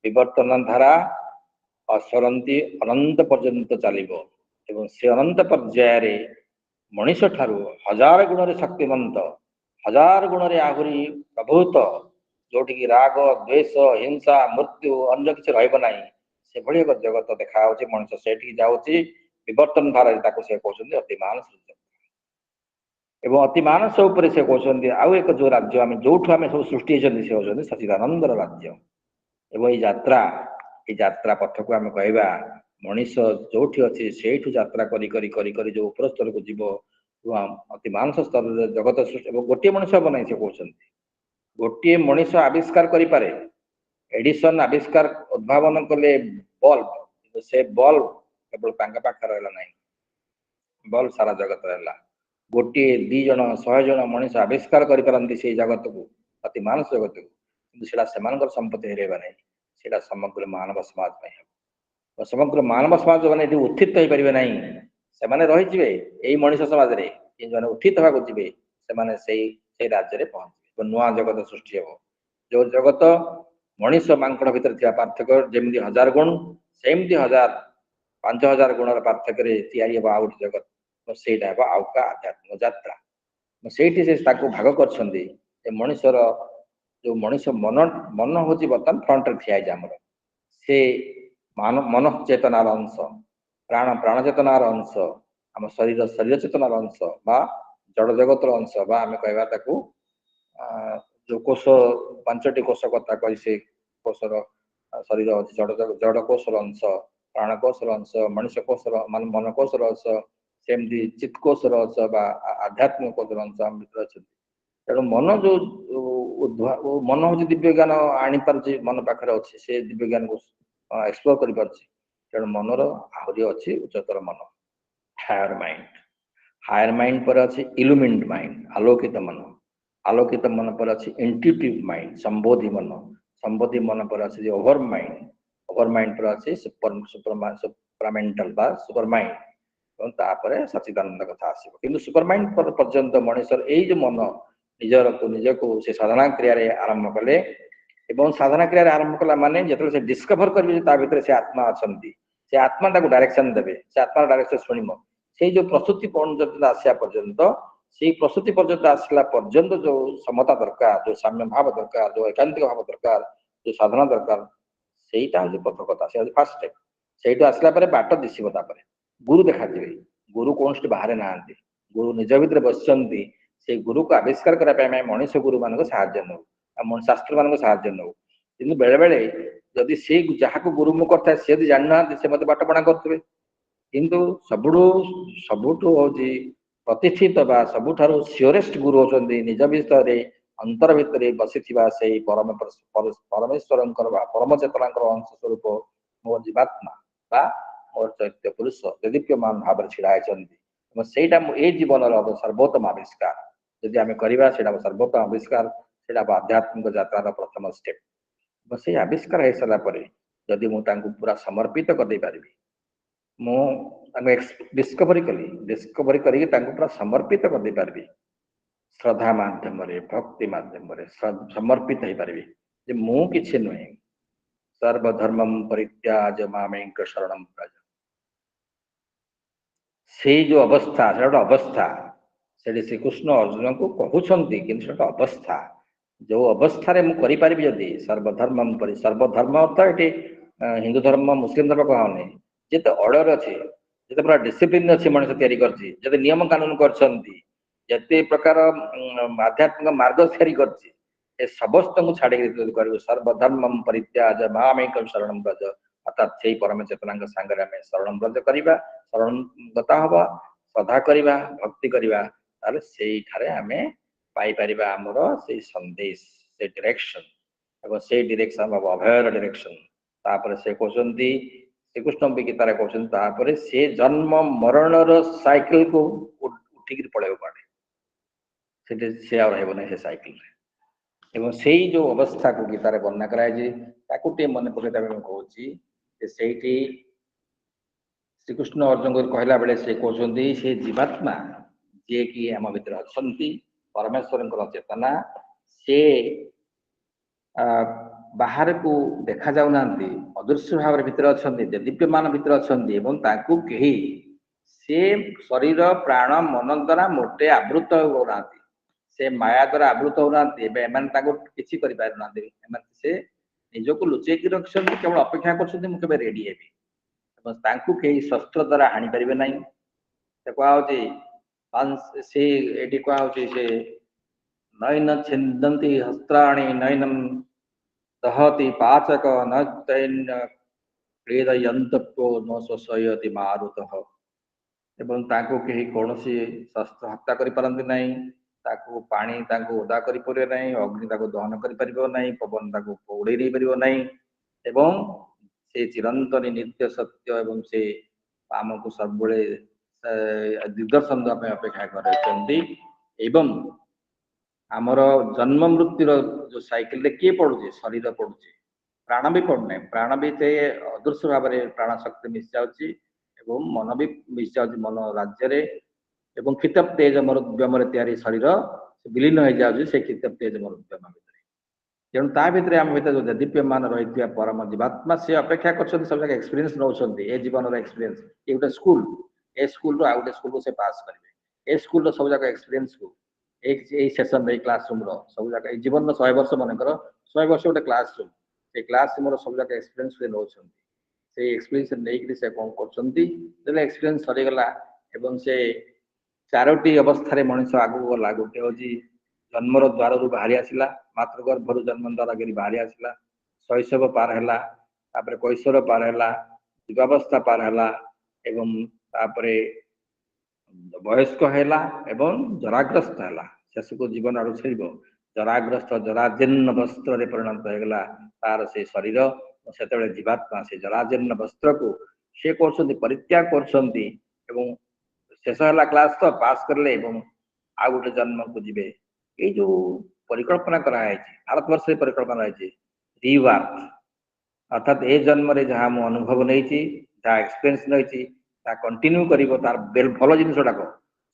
ବିବର୍ତ୍ତନ ଧାରା ଅସରନ୍ତି ଅନନ୍ତ ପର୍ଯ୍ୟନ୍ତ ଚାଲିବ ଏବଂ ସେ ଅନନ୍ତ ପର୍ଯ୍ୟାୟରେ ମଣିଷ ଠାରୁ ହଜାର ଗୁଣରେ ଶକ୍ତିମନ୍ତ, ହଜାର ଗୁଣରେ ଆହୁରି ପ୍ରଭୂତ, ଯୋଉଠିକି ରାଗ ଦ୍ୱେଷ ହିଂସା ମୃତ୍ୟୁ ଅନ୍ୟ କିଛି ରହିବ ନାହିଁ, ସେଭଳି ଏକ ଜଗତ ଦେଖାଯାଉଛି। ମଣିଷ ସେଇଠିକି ଯାଉଛି। ବିବର୍ତ୍ତନ ଧାରାରେ ତାକୁ ସେ କହୁଛନ୍ତି ଅତିମାନସ ସୂର୍ଯ୍ୟ। ଏବଂ ଅତିମାନସ ଉପରେ ସେ କହୁଛନ୍ତି ଆଉ ଏକ ଯୋଉ ରାଜ୍ୟ ଆମେ ଯୋଉଠୁ ଆମେ ସବୁ ସୃଷ୍ଟି ହେଇଛନ୍ତି ସେ ହଉଛନ୍ତି ସଚିଦାନନ୍ଦର ରାଜ୍ୟ। ଏବଂ ଏଇ ଯାତ୍ରା ପଥକୁ ଆମେ କହିବା ମଣିଷ ଯୋଉଠି ଅଛି ସେଇଠୁ ଯାତ୍ରା କରି କରି କରି କରି ଯୋଉ ଉପର ସ୍ତରକୁ ଯିବ ଅତି ମାନସ ସ୍ତରରେ ଜଗତ ସୃଷ୍ଟି ଏବଂ ଗୋଟିଏ ମଣିଷ ହବ ନାହିଁ। ସେ କହୁଛନ୍ତି ଗୋଟିଏ ମଣିଷ ଆବିଷ୍କାର କରିପାରେ। ଏଡିସନ ଆବିଷ୍କାର ଉଦ୍ଭାବନ କଲେ ବଲ୍ବ, କିନ୍ତୁ ସେ ବଲ୍ବ କେବଳ ତାଙ୍କ ପାଖରେ ରହିଲା ନାହିଁ, ବଲ୍ବ ସାରା ଜଗତ ହେଲା। ଗୋଟିଏ 2 ଜଣ 100 ଜଣ ମଣିଷ ଆବିଷ୍କାର କରିପାରନ୍ତି ସେଇ ଜଗତକୁ, ଅତି ମାନସ ଜଗତକୁ, କିନ୍ତୁ ସେଟା ସେମାନଙ୍କର ସମ୍ପତ୍ତି ହେରେଇବା ନାହିଁ, ସେଟା ସମଗ୍ର ମାନବ ସମାଜ ପାଇଁ ହେବ। ସମଗ୍ର ମାନବ ସମାଜ ମାନେ ଏଠି ଉତ୍ଥିତ ହେଇପାରିବେ ନାହିଁ। ସେମାନେ ରହିଯିବେ ଏଇ ମଣିଷ ସମାଜରେ, କିନ୍ତୁ ମାନେ ଉତ୍ଥିତ ହେବାକୁ ଯିବେ ସେମାନେ ସେଇ ରାଜ୍ୟରେ ପହଞ୍ଚିବେ। ନୂଆ ଜଗତ ସୃଷ୍ଟି ହେବ। ଯୋଉ ଜଗତ ମଣିଷ ମାଙ୍କଡ ଭିତରେ ଥିବା ପାର୍ଥକ୍ୟ ଯେମିତି 1000 ଗୁଣ, ସେମିତି 5000 ଗୁଣର ପାର୍ଥକ୍ୟରେ ତିଆରି ହେବ ଆଉ ଗୋଟେ ଜଗତ। ସେଇଟା ହେବ ଆଉ କା ଆଧ୍ୟାତ୍ମିକ ଯାତ୍ରା। ସେଇଠି ସେ ତାକୁ ଭାଗ କରିଛନ୍ତି ଯେ ମଣିଷର ଯୋଉ ମଣିଷ ମନ ହଉଛି ବର୍ତ୍ତମାନ ଫ୍ରଣ୍ଟରେ ଠିଆ ହେଇଛି ଆମର। ସେ ମନ ଚେତନାର ଅଂଶ, ପ୍ରାଣ ଚେତନାର ଅଂଶ, ଆମ ଶରୀର ଚେତନାର ଅଂଶ ବା ଜଡ଼ ଜଗତର ଅଂଶ, ବା ଆମେ କହିବା ତାକୁ ଯୋଉ କୋଷ 5ଟି କୋଷ କଥା କହି ସେ କୋଷର ଶରୀର ଅଛି, ଜଡ଼ କୋଷର ଅଂଶ, ପ୍ରାଣ କୋଷର ଅଂଶ, ମଣିଷ କୋଷର ମନ କୋଷର ଅଂଶ, ସେମିତି ଚିତ୍କୋଷର ଅଂଶ ବା ଆଧ୍ୟାତ୍ମିକ କୋଷର ଅଂଶ ଆମ ଭିତରେ ଅଛନ୍ତି। ତେଣୁ ମନ ହଉଛି ଦିବ୍ୟ ଜ୍ଞାନ ଆଣିପାରୁଛି, ମନ ପାଖରେ ଅଛି, ସେ ଦିବ୍ୟ ଜ୍ଞାନକୁ ଏକ୍ସପ୍ଲୋର କରିପାରୁଛି। ତେଣୁ ମନର ଆହୁରି ଅଛି ଉଚ୍ଚତର ମନ, ହାୟର ମାଇଣ୍ଡ ପରେ ଅଛି ଇଲୁମିନ୍ଡ ମାଇଣ୍ଡ, ଆଲୋକିତ ମନ। ଆଲୋକିତ ମନ ପରେ ଅଛି ଇଣ୍ଟୁଟିଭ ମାଇଣ୍ଡ, ସମ୍ବୋଧି ମନ ପରେ ଅଛି ଓଭର ମାଇଣ୍ଡ ପରେ ଅଛି ସୁପରମେଣ୍ଟାଲ ବା ସୁପର ମାଇଣ୍ଡ, ଏବଂ ତାପରେ ସଚିଦାନନ୍ଦ କଥା ଆସିବ। କିନ୍ତୁ ସୁପର ମାଇଣ୍ଡ ପର୍ଯ୍ୟନ୍ତ ମଣିଷର ଏଇ ଯୋଉ ମନ ନିଜକୁ ସେ ସାଧନା କ୍ରିୟାରେ ଆରମ୍ଭ କଲେ, ଏବଂ ସାଧନା କ୍ରିୟାରେ ଆରମ୍ଭ କଲା ମାନେ ଯେତେବେଳେ ସେ ଡିସ୍କଭର କରିବେ ଯେ ତା ଭିତରେ ସେ ଆତ୍ମା ଅଛନ୍ତି, ସେ ଆତ୍ମା ତାକୁ ଡାଇରେକ୍ସନ ଦେବେ, ସେ ଆତ୍ମାର ଡାଇରେକ୍ସନ ଶୁଣିବ। ସେଇ ଯୋଉ ପ୍ରସ୍ତୁତି ପର୍ଯ୍ୟନ୍ତ ଆସିବା ପର୍ଯ୍ୟନ୍ତ, ସେଇ ପ୍ରସ୍ତୁତି ପର୍ଯ୍ୟନ୍ତ ଆସିଲା ପର୍ଯ୍ୟନ୍ତ ଯୋଉ ସମତା ଦରକାର, ଯୋଉ ସାମ୍ୟ ଭାବ ଦରକାର, ଯୋଉ ଏକାନ୍ତିକ ଭାବ ଦରକାର, ଯୋଉ ସାଧନା ଦରକାର, ସେଇଟା ହଉଛି ପଥକତା, ସେ ହଉଛି ଫାର୍ଷ୍ଟ ଷ୍ଟେପ। ସେଇଠୁ ଆସିଲା ପରେ ବାଟ ଦିଶିବ। ତାପରେ ଗୁରୁ ଦେଖାଯିବେ। ଗୁରୁ କୌଣସି ବାହାରେ ନାହାନ୍ତି, ଗୁରୁ ନିଜ ଭିତରେ ବସିଛନ୍ତି। ସେଇ ଗୁରୁକୁ ଆବିଷ୍କାର କରିବା ପାଇଁ ଆମେ ମଣିଷ ଗୁରୁ ମାନଙ୍କ ସାହାଯ୍ୟ ନେଉ, ଶାସ୍ତ୍ର ମାନଙ୍କ ସାହାଯ୍ୟ ନେଉ। କିନ୍ତୁ ବେଳେ ବେଳେ ଯଦି ସେ ଯାହାକୁ ଗୁରୁ ମୁଁ କରିଥାଏ ସେ ଯଦି ଜାଣିନାହାନ୍ତି, ସେ ମତେ ବାଟବଣା କରୁଥିବେ। କିନ୍ତୁ ସବୁଠୁ ହଉଛି ପ୍ରତିଷ୍ଠିତ ବା ସବୁଠାରୁ ସିଓରେଷ୍ଟ ଗୁରୁ ହଉଛନ୍ତି ନିଜ ଭିତରେ ଅନ୍ତର ଭିତରେ ବସିଥିବା ସେଇ ପରମେଶ୍ୱରଙ୍କର ବା ପରମ ଚେତନାଙ୍କର ଅଂଶ ସ୍ୱରୂପ ମୋ ଜୀବାତ୍ମା ବା ମୋର ଚୈତ୍ୟ ପୁରୁଷ ଦେଦୀପ୍ୟମାନ ଭାବରେ ଛିଡା ହେଇଛନ୍ତି। ଏବଂ ସେଇଟା ଏଇ ଜୀବନର ସର୍ବୋତ୍ତମ ଆବିଷ୍କାର ଯଦି ଆମେ କରିବା, ସେଇଟା ସର୍ବୋତ୍ତମ ଆବିଷ୍କାର, ସେଇଟା ଆଧ୍ୟାତ୍ମିକ ଯାତ୍ରାର ପ୍ରଥମ ଷ୍ଟେପ୍। ଏବଂ ସେଇ ଆବିଷ୍କାର ହେଇସାରିଲା ପରେ ଯଦି ମୁଁ ତାଙ୍କୁ ପୁରା ସମର୍ପିତ କରିଦେଇ ପାରିବି, ମୁଁ ତାଙ୍କୁ ଡିସ୍କଭରି କରିକି ତାଙ୍କୁ ପୁରା ସମର୍ପିତ କରିଦେଇ ପାରିବି, ଶ୍ରଦ୍ଧା ମାଧ୍ୟମରେ, ଭକ୍ତି ମାଧ୍ୟମରେ ସମର୍ପିତ ହେଇପାରିବି ଯେ ମୁଁ କିଛି ନୁହେଁ, ସର୍ବଧର୍ମଂ ପରିତ୍ୟାଜ ମାମେଙ୍କ ଶରଣଂ ବ୍ରଜ। ସେଇ ଯୋଉ ଅବସ୍ଥା, ସେଟା ଗୋଟେ ଅବସ୍ଥା। ସେଠି ଶ୍ରୀକୃଷ୍ଣ ଅର୍ଜୁନଙ୍କୁ କହୁଛନ୍ତି, କିନ୍ତୁ ସେଟା ଅବସ୍ଥା। ଯୋଉ ଅବସ୍ଥାରେ ମୁଁ କରିପାରିବି, ଯଦି ସର୍ବଧର୍ମ ଅର୍ଥ ଏଠି ହିନ୍ଦୁ ଧର୍ମ ମୁସଲିମ ଧର୍ମ କହନି, ଯେତେ ଅର୍ଡର ଅଛି, ଯେତେ ପୁରା ଡିସିପ୍ଲିନ ଅଛି ମଣିଷ ତିଆରି କରିଛି, ଯେତେ ନିୟମ କାନୁନ କରିଛନ୍ତି, ଯେତେ ପ୍ରକାର ଆଧ୍ୟାତ୍ମିକ ମାର୍ଗ ତିଆରି କରିଛି, ଏ ସମସ୍ତଙ୍କୁ ଛାଡ଼ିକି କରିବୁ ସର୍ବଧର୍ମ ପରିତ୍ୟାଜ ମାମେକଂ ଶରଣଂ ବ୍ରଜ। ଅର୍ଥାତ୍ ସେଇ ପରମ ଚେତନାଙ୍କ ସାଙ୍ଗରେ ଆମେ ଶରଣ ବ୍ରଜ କରିବା, ଶରଣଗତ ହବା, ଶ୍ରଦ୍ଧା କରିବା, ଭକ୍ତି କରିବା, ତାହେଲେ ସେଇଠାରେ ଆମେ ପାଇପାରିବା ଆମର ସେଇ ସନ୍ଦେଶ, ସେ ଡିରେକ୍ସନ। ଏବଂ ସେଇ ଡିରେକ୍ସନ ଅଭୟର ଡିରେକ୍ସନ। ତାପରେ ସେ କହୁଛନ୍ତି, ଶ୍ରୀକୃଷ୍ଣ ବି ଗୀତାରେ କହୁଛନ୍ତି, ତାପରେ ସେ ଜନ୍ମ ମରଣର ସାଇକେଲକୁ ଉଠିକିରି ପଳେଇବ କୁଆଡେ, ସେଠି ସେ ଆଉ ରହିବ ନାହିଁ ସେ ସାଇକେଲରେ। ଏବଂ ସେଇ ଯୋଉ ଅବସ୍ଥାକୁ ଗୀତାରେ ବର୍ଣ୍ଣନା କରାଯାଇଛି, ତାକୁ ଟିକେ ମନେ ପକେଇଦେବା ପାଇଁ ମୁଁ କହୁଛି ସେଇଠି ଶ୍ରୀକୃଷ୍ଣ ଅର୍ଜୁନଙ୍କୁ କହିଲା ବେଳେ ସେ କହୁଛନ୍ତି ସେ ଜୀବାତ୍ମା ଯିଏକି ଆମ ଭିତରେ ଅଛନ୍ତି ପରମେଶ୍ୱରଙ୍କର ଚେତନା ସେ ବାହାରକୁ ଦେଖା ଯାଉନାହାନ୍ତି ଅଦୃଶ୍ୟ ଭାବରେ ଭିତରେ ଅଛନ୍ତି ଦିବ୍ୟମାନ ଭିତରେ ଅଛନ୍ତି ଏବଂ ତାଙ୍କୁ କେହି ସେ ଶରୀର ପ୍ରାଣ ମନ ଦ୍ୱାରା ମୋଟେ ଆବୃତ ହେଉନାହାନ୍ତି ସେ ମାୟା ଦ୍ୱାରା ଆବୃତ ହଉନାହାନ୍ତି ଏବେ ଏମାନେ ତାଙ୍କୁ କିଛି କରିପାରୁନାହାନ୍ତି ଏମାନେ ସେ ନିଜକୁ ଲୁଚେଇକି ରଖିଛନ୍ତି କେବଳ ଅପେକ୍ଷା କରୁଛନ୍ତି ମୁଁ କେବେ ରେଡି ହେବି ଏବଂ ତାଙ୍କୁ କେହି ଶସ୍ତ୍ର ଦ୍ୱାରା ହାଣିପାରିବେ ନାହିଁ ସେ କୁହାହଉଛି ସେ ଏଠି କୁହାହଉଛି ସେ ନୈନ ଛିନ୍ଦନ୍ତି ହସ୍ତ୍ରାଣି ନୈନମ ଦହତି ପାଚକ ନୈନ କ୍ରୀଡୟନ୍ତପୋ ନ ଶୋଷୟତି ମାରୁତଃ ଏବଂ ତାଙ୍କୁ କେହି କୌଣସି ଶସ୍ତ୍ର ହତ୍ୟା କରିପାରନ୍ତି ନାହିଁ ତାକୁ ପାଣି ତାଙ୍କୁ ଓଦା କରିପାରିବ ନାହିଁ ଅଗ୍ନି ତାକୁ ଦହନ କରିପାରିବ ନାହିଁ ପବନ ତାକୁ ଉଡ଼େଇ ନେଇପାରିବ ନାହିଁ ଏବଂ ସେ ଚିରନ୍ତନୀ ନିତ୍ୟ ସତ୍ୟ ଏବଂ ସେ ଆମକୁ ସବୁବେଳେ ଦିଗ୍ଦର୍ଶନ ଦେବା ପାଇଁ ଅପେକ୍ଷା କରିଛନ୍ତି ଏବଂ ଆମର ଜନ୍ମ ମୃତ୍ୟୁର ଯୋଉ ସାଇକେଲରେ କିଏ ପଡୁଛି ଶରୀର ପଡୁଛି ପ୍ରାଣ ବି ପଡୁନାହିଁ ପ୍ରାଣ ବି ସେ ଅଦୃଶ୍ୟ ଭାବରେ ପ୍ରାଣ ଶକ୍ତି ମିଶି ଯାଉଛି ଏବଂ ମନ ବି ମିଶି ଯାଉଛି ମନ ରାଜ୍ୟରେ ଏବଂ କ୍ଷିତବ ତେଜ ମରୁଦ୍ଗମରେ ତିଆରି ଶରୀର ବିଲୀନ ହେଇଯାଉଛି ସେ କ୍ଷିତବ ତେଜ ମରୁଦ୍ଗମ ଭିତରେ ତେଣୁ ତା ଭିତରେ ଆମ ଭିତରେ ଯୋଉ ଦୀପ୍ୟମାନ ରହିଥିବା ପରମ ଜୀବାତ୍ମା ସେ ଅପେକ୍ଷା କରୁଛନ୍ତି ସବୁ ଜାଗା ଏକ୍ସପିରିଏନ୍ସ ନେଉଛନ୍ତି ଏ ଜୀବନର ଏକ୍ସପିରିଏନ୍ସ ଏ ଗୋଟେ ସ୍କୁଲ ଏ ସ୍କୁଲରୁ ଆଉ ଗୋଟେ ସ୍କୁଲକୁ ସେ ପାସ୍ କରିବେ ଏ ସ୍କୁଲର ସବୁ ଜାଗା ଏକ୍ସପିରିଏନ୍ସକୁ ଏଇ ସେସନ ଏଇ କ୍ଲାସ ରୁମର ସବୁ ଜାଗା ଏଇ ଜୀବନର 100 ବର୍ଷ ମନେକର 100 ବର୍ଷ ଗୋଟେ କ୍ଲାସ ରୁମ ସେ କ୍ଲାସ ରୁମର ସବୁ ଜାଗା ଏକ୍ସପିରିଏନ୍ସ ସେ ନେଉଛନ୍ତି ସେଇ ଏକ୍ସପିରିଏନ୍ସ ନେଇକରି ସେ କ'ଣ କରୁଛନ୍ତି ଯେତେବେଳେ ଏକ୍ସପିରିଏନ୍ସ ସରିଗଲା ଏବଂ ସେ 4ଟି ଅବସ୍ଥାରେ ମଣିଷ ଆଗକୁ ଗଲା ଗୋଟେ ହେଉଛି ଜନ୍ମର ଦ୍ୱାରରୁ ବାହାରି ଆସିଲା ମାତୃଗର୍ଭରୁ ଜନ୍ମ ଦ୍ୱାରା ଗିରି ବାହାରି ଆସିଲା ଶୈଶବ ପାର ହେଲା ତାପରେ କୈଶୋର ପାର ହେଲା ଯୁବାବସ୍ଥା ପାର ହେଲା ଏବଂ ତାପରେ ବୟସ୍କ ହେଲା ଏବଂ ଜରାଗ୍ରସ୍ତ ହେଲା ଶେଷକୁ ଜୀବନ ଆଡୁ ଛାଡ଼ିବ ଜରାଗ୍ରସ୍ତ ଜରାଜୀର୍ଣ୍ଣ ବସ୍ତ୍ରରେ ପରିଣତ ହେଇଗଲା ତାର ସେ ଶରୀର ସେତେବେଳେ ଜୀବାତ୍ମା ସେ ଜରାଜୀର୍ଣ୍ଣ ବସ୍ତ୍ରକୁ ସେ କରୁଛନ୍ତି ପରିତ୍ୟାଗ କରୁଛନ୍ତି ଏବଂ ଶେଷ ହେଲା କ୍ଲାସ ତ ପାସ୍ କରିଲେ ଏବଂ ଆଉ ଗୋଟେ ଜନ୍ମକୁ ଯିବେ ଏଇ ଯୋଉ ପରିକଳ୍ପନା କରାଯାଇଛି ଭାରତବର୍ଷରେ ପରିକଳ୍ପନା ରହିଛି ରିବାର୍ଥ ଅର୍ଥାତ୍ ଏ ଜନ୍ମରେ ଯାହା ମୁଁ ଅନୁଭବ ନେଇଛି ଯାହା ଏକ୍ସପିରିଏନ୍ସ ନେଇଛି ତା କଣ୍ଟିନ୍ୟୁ କରିବ ତାର ଭଲ ଜିନିଷ ଗୁଡାକ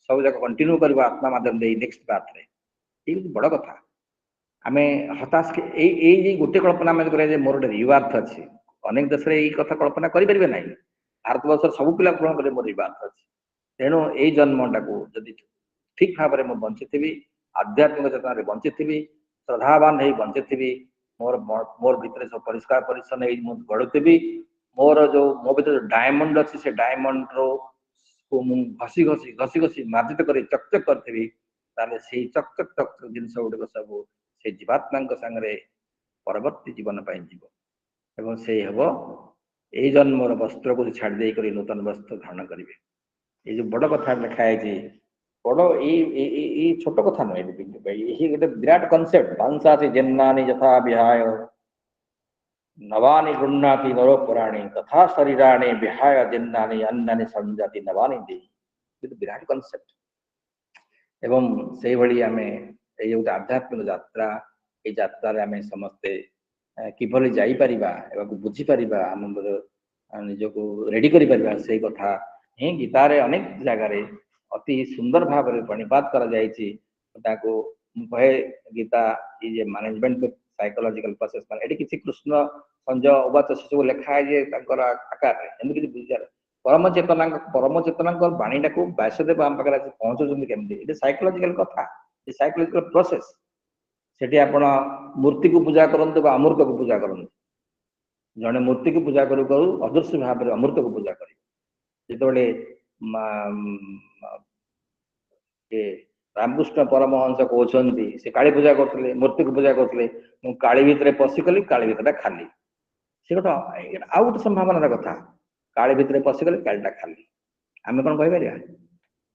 ସବୁ ଯାକ କଣ୍ଟିନ୍ୟୁ କରିବ ଆତ୍ମା ମାଧ୍ୟମ ଦେଇ ନେକ୍ସଟ ପାଥରେ ଏଇ ହେଉଛି ବଡ଼ କଥା ଆମେ ହତାଶ ଏଇ ଗୋଟେ କଳ୍ପନା ଆମେ କରିବା ଯେ ମୋର ଗୋଟେ ରିବାର୍ଥ ଅଛି ଅନେକ ଦେଶରେ ଏଇ କଥା କଳ୍ପନା କରିପାରିବେ ନାହିଁ ଭାରତବର୍ଷର ସବୁ ପିଲା ପୂରଣ କରିବେ ମୋର ରିବାର୍ଥ ଅଛି ତେଣୁ ଏଇ ଜନ୍ମଟାକୁ ଯଦି ଠିକ ଭାବରେ ମୁଁ ବଞ୍ଚିଥିବି ଆଧ୍ୟାତ୍ମିକ ଚେତନାରେ ବଞ୍ଚିଥିବି ଶ୍ରଦ୍ଧାବାନ ହେଇ ବଞ୍ଚିଥିବି ମୋର ଭିତରେ ସବୁ ପରିଷ୍କାର ପରିଚ୍ଛନ୍ନ ହେଇ ମୁଁ ଗଢୁଥିବି ମୋର ଯୋଉ ମୋ ଭିତରେ ଯୋଉ ଡାୟମଣ୍ଡ ଅଛି ସେ ଡାୟମଣ୍ଡରୁ ମୁଁ ଘଷି ଘଷି ଘଷି ଘଷି ମାର୍ଜିତ କରି ଚକଚକ କରିଥିବି ତାହେଲେ ସେଇ ଚକଚକ ଚକଚକ ଜିନିଷ ଗୁଡ଼ିକ ସବୁ ସେ ଜୀବାତ୍ମାଙ୍କ ସାଙ୍ଗରେ ପରବର୍ତ୍ତୀ ଜୀବନ ପାଇଁ ଯିବ ଏବଂ ସେଇ ହେବ ଏଇ ଜନ୍ମର ବସ୍ତ୍ରକୁ ଛାଡ଼ି ଦେଇକରି ନୂତନ ବସ୍ତ୍ର ଧାରଣ କରିବେ ଏଇ ଯୋଉ ବଡ଼ କଥା ଲେଖା ହେଇଛି ବଡ଼ ଏଇ ଛୋଟ କଥା ନୁହେଁ ଏହି ଗୋଟେ ବିରାଟ କନସେପ୍ଟ ବାଂସାତି ଜନ୍ମାନି ଯଥା ବିହାୟ ନବାନି ଗୃହ୍ଣାତି ନରୋପରାଣୀ ତଥା ଶରୀରାଣୀ ବିହାୟ ଜନ୍ନାନି ଅନ୍ନାନି ସଂଜାତି ନବାନି ଦେଇ ବିରାଟ କନସେପ୍ଟ ଏବଂ ସେଇଭଳି ଆମେ ଏଇ ଗୋଟେ ଆଧ୍ୟାତ୍ମିକ ଯାତ୍ରା ଏଇ ଯାତ୍ରାରେ ଆମେ ସମସ୍ତେ କିଭଳି ଯାଇପାରିବା ଏବଂ ବୁଝିପାରିବା ଆମ ନିଜକୁ ରେଡି କରିପାରିବା ସେଇ କଥା ହିଁ ଗୀତାରେ ଅନେକ ଜାଗାରେ ଅତି ସୁନ୍ଦର ଭାବରେ ପ୍रणिपात କରାଯାଇଛି ତାକୁ ମୁଁ କହେ Gita is a management psychological process ଏଠି କିଛି କୃଷ୍ଣ ସଞ୍ଜ ଉବାଚ ସେସବୁ ଲେଖା ହେଇଛି ତାଙ୍କର ଆକାରରେ ଏମିତି କିଛି ବୁଝିବାର ପରମ ଚେତନାଙ୍କ ବାଣୀଟାକୁ ବ୍ୟାସଦେବ ଆମ ପାଖରେ ଆସି ପହଞ୍ଚୁଛନ୍ତି କେମିତି ଏଠି ସାଇକୋଲୋଜିକାଲ କଥା ସାଇକୋଲୋଜିକାଲ ପ୍ରୋସେସ ସେଠି ଆପଣ ମୂର୍ତ୍ତିକୁ ପୂଜା କରନ୍ତୁ ବା ଅମୃତକୁ ପୂଜା କରନ୍ତୁ ଜଣେ ମୂର୍ତ୍ତିକୁ ପୂଜା କରୁ କରୁ ଅଦୃଶ୍ୟ ଭାବରେ ଅମୃତକୁ ପୂଜା କରିବେ ଯେତେବେଳେ ରାମକୃଷ୍ଣ ପରମହଂସ କହୁଛନ୍ତି ସେ କାଳୀ ପୂଜା କରୁଥିଲେ ମୂର୍ତ୍ତିକୁ ପୂଜା କରୁଥିଲେ ମୁଁ କାଳୀ ଭିତରେ ପଶିଗଲି କାଳୀ ଭିତରଟା ଖାଲି ସେ ଗୋଟେ ଆଉ ଗୋଟେ ସମ୍ଭାବନାର କଥା କାଳୀ ଭିତରେ ପଶିଗଲେ କାଳୀଟା ଖାଲି ଆମେ କ'ଣ କହିପାରିବା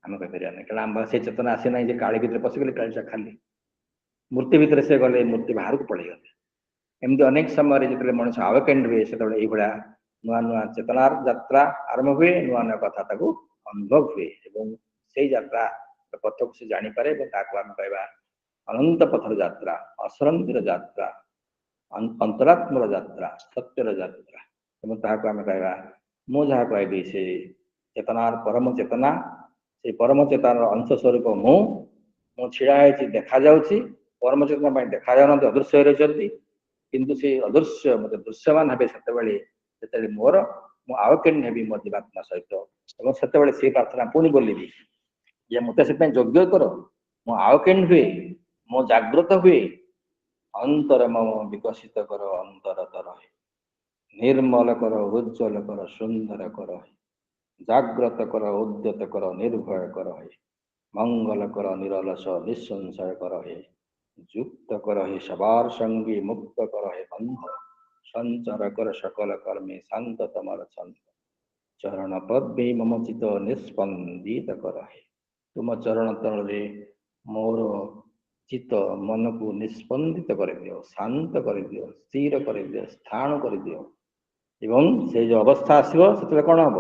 ଆମେ କହିପାରିବା ନାହିଁ କାରଣ ଆମ ସେ ଚେତନା ଆସେ ନାହିଁ ଯେ କାଳୀ ଭିତରେ ପଶିଗଲେ କାଳୀଟା ଖାଲି ମୂର୍ତ୍ତି ଭିତରେ ସେ ଗଲେ ମୂର୍ତ୍ତି ବାହାରକୁ ପଳେଇଗଲେ ଏମିତି ଅନେକ ସମୟରେ ଯେତେବେଳେ ମଣିଷ ଆୱେକେଣ୍ଡ ହୁଏ ସେତେବେଳେ ଏଇଭଳିଆ ନୂଆ ନୂଆ ଚେତନାର ଯାତ୍ରା ଆରମ୍ଭ ହୁଏ ନୂଆ ନୂଆ କଥା ତାକୁ ଅନୁଭବ ହୁଏ ଏବଂ ସେଇ ଯାତ୍ରା ପଥକୁ ସେ ଜାଣିପାରେ ଏବଂ ତାକୁ ଆମେ କହିବା ଅନନ୍ତ ପଥର ଯାତ୍ରା ଅସରନ୍ତିର ଯାତ୍ରା ଅନ୍ତରାତ୍ମର ଯାତ୍ରା ସତ୍ୟର ଯାତ୍ରା ଏବଂ ତାହାକୁ ଆମେ କହିବା ମୁଁ ଯାହା କହିବି ସେ ଚେତନାର ପରମ ଚେତନା, ସେଇ ପରମ ଚେତନାର ଅଂଶ ସ୍ୱରୂପ ମୁଁ ଛିଡ଼ା ହେଇଛି, ଦେଖାଯାଉଛି, ପରମ ଚେତନା ପାଇଁ ଦେଖାଯାଉନାହାନ୍ତି, ଅଦୃଶ୍ୟ ହୋଇ ରହିଛନ୍ତି, କିନ୍ତୁ ସେ ଅଦୃଶ୍ୟ ମୋତେ ଦୃଶ୍ୟମାନ ହେବେ ସେତେବେଳେ ଯେତେବେଳେ ମୁଁ ଆୱକେଣ୍ଡ ହେବି ମୋ ଜୀବାତ୍ମା ସହିତ। ଏବଂ ସେତେବେଳେ ସେଇ ପ୍ରାର୍ଥନା ପୁଣି ବୋଲିବି ଯେ ମୋତେ ସେଥିପାଇଁ ଯୋଗ୍ୟ କର, ମୁଁ ଆୱକେଣ୍ଡ ହୁଏ, ମୁଁ ଜାଗ୍ରତ ହୁଏ, ଅନ୍ତର ମମ ବିକଶିତ କର, ଅନ୍ତରତର ହେ, ନିର୍ମଳ କର, ଉଜ୍ଜ୍ୱଳ କର, ସୁନ୍ଦର କର, ଜାଗ୍ରତ କର, ଉଦ୍ୟତ କର, ନିର୍ଭୟ କର ହେ, ମଙ୍ଗଳ କର, ନିରଲସ ନିଃସଂଶୟ କର ହେ, ଯୁକ୍ତ କର ହେ সবার সঙ্গে, মুক্ত কর হে বন্ধ, সঞ্চার কর সকল কর্মে, শান্ত তমর ছন্দ, চরণ পদ্মে মম চিত নিস্পন্দিত কর হে। ତୁମ ଚରଣ ତଳରେ ମୋର ଚିତ୍ତ ମନକୁ ନିସ୍ପନ୍ଦିତ କରିଦିଅ, ଶାନ୍ତ କରିଦିଅ, ସ୍ଥିର କରିଦିଅ, ସ୍ଥାଣୁ କରିଦିଅ। ଏବଂ ସେ ଯେଉଁ ଅବସ୍ଥା ଆସିବ ସେତେବେଳେ କ'ଣ ହବ?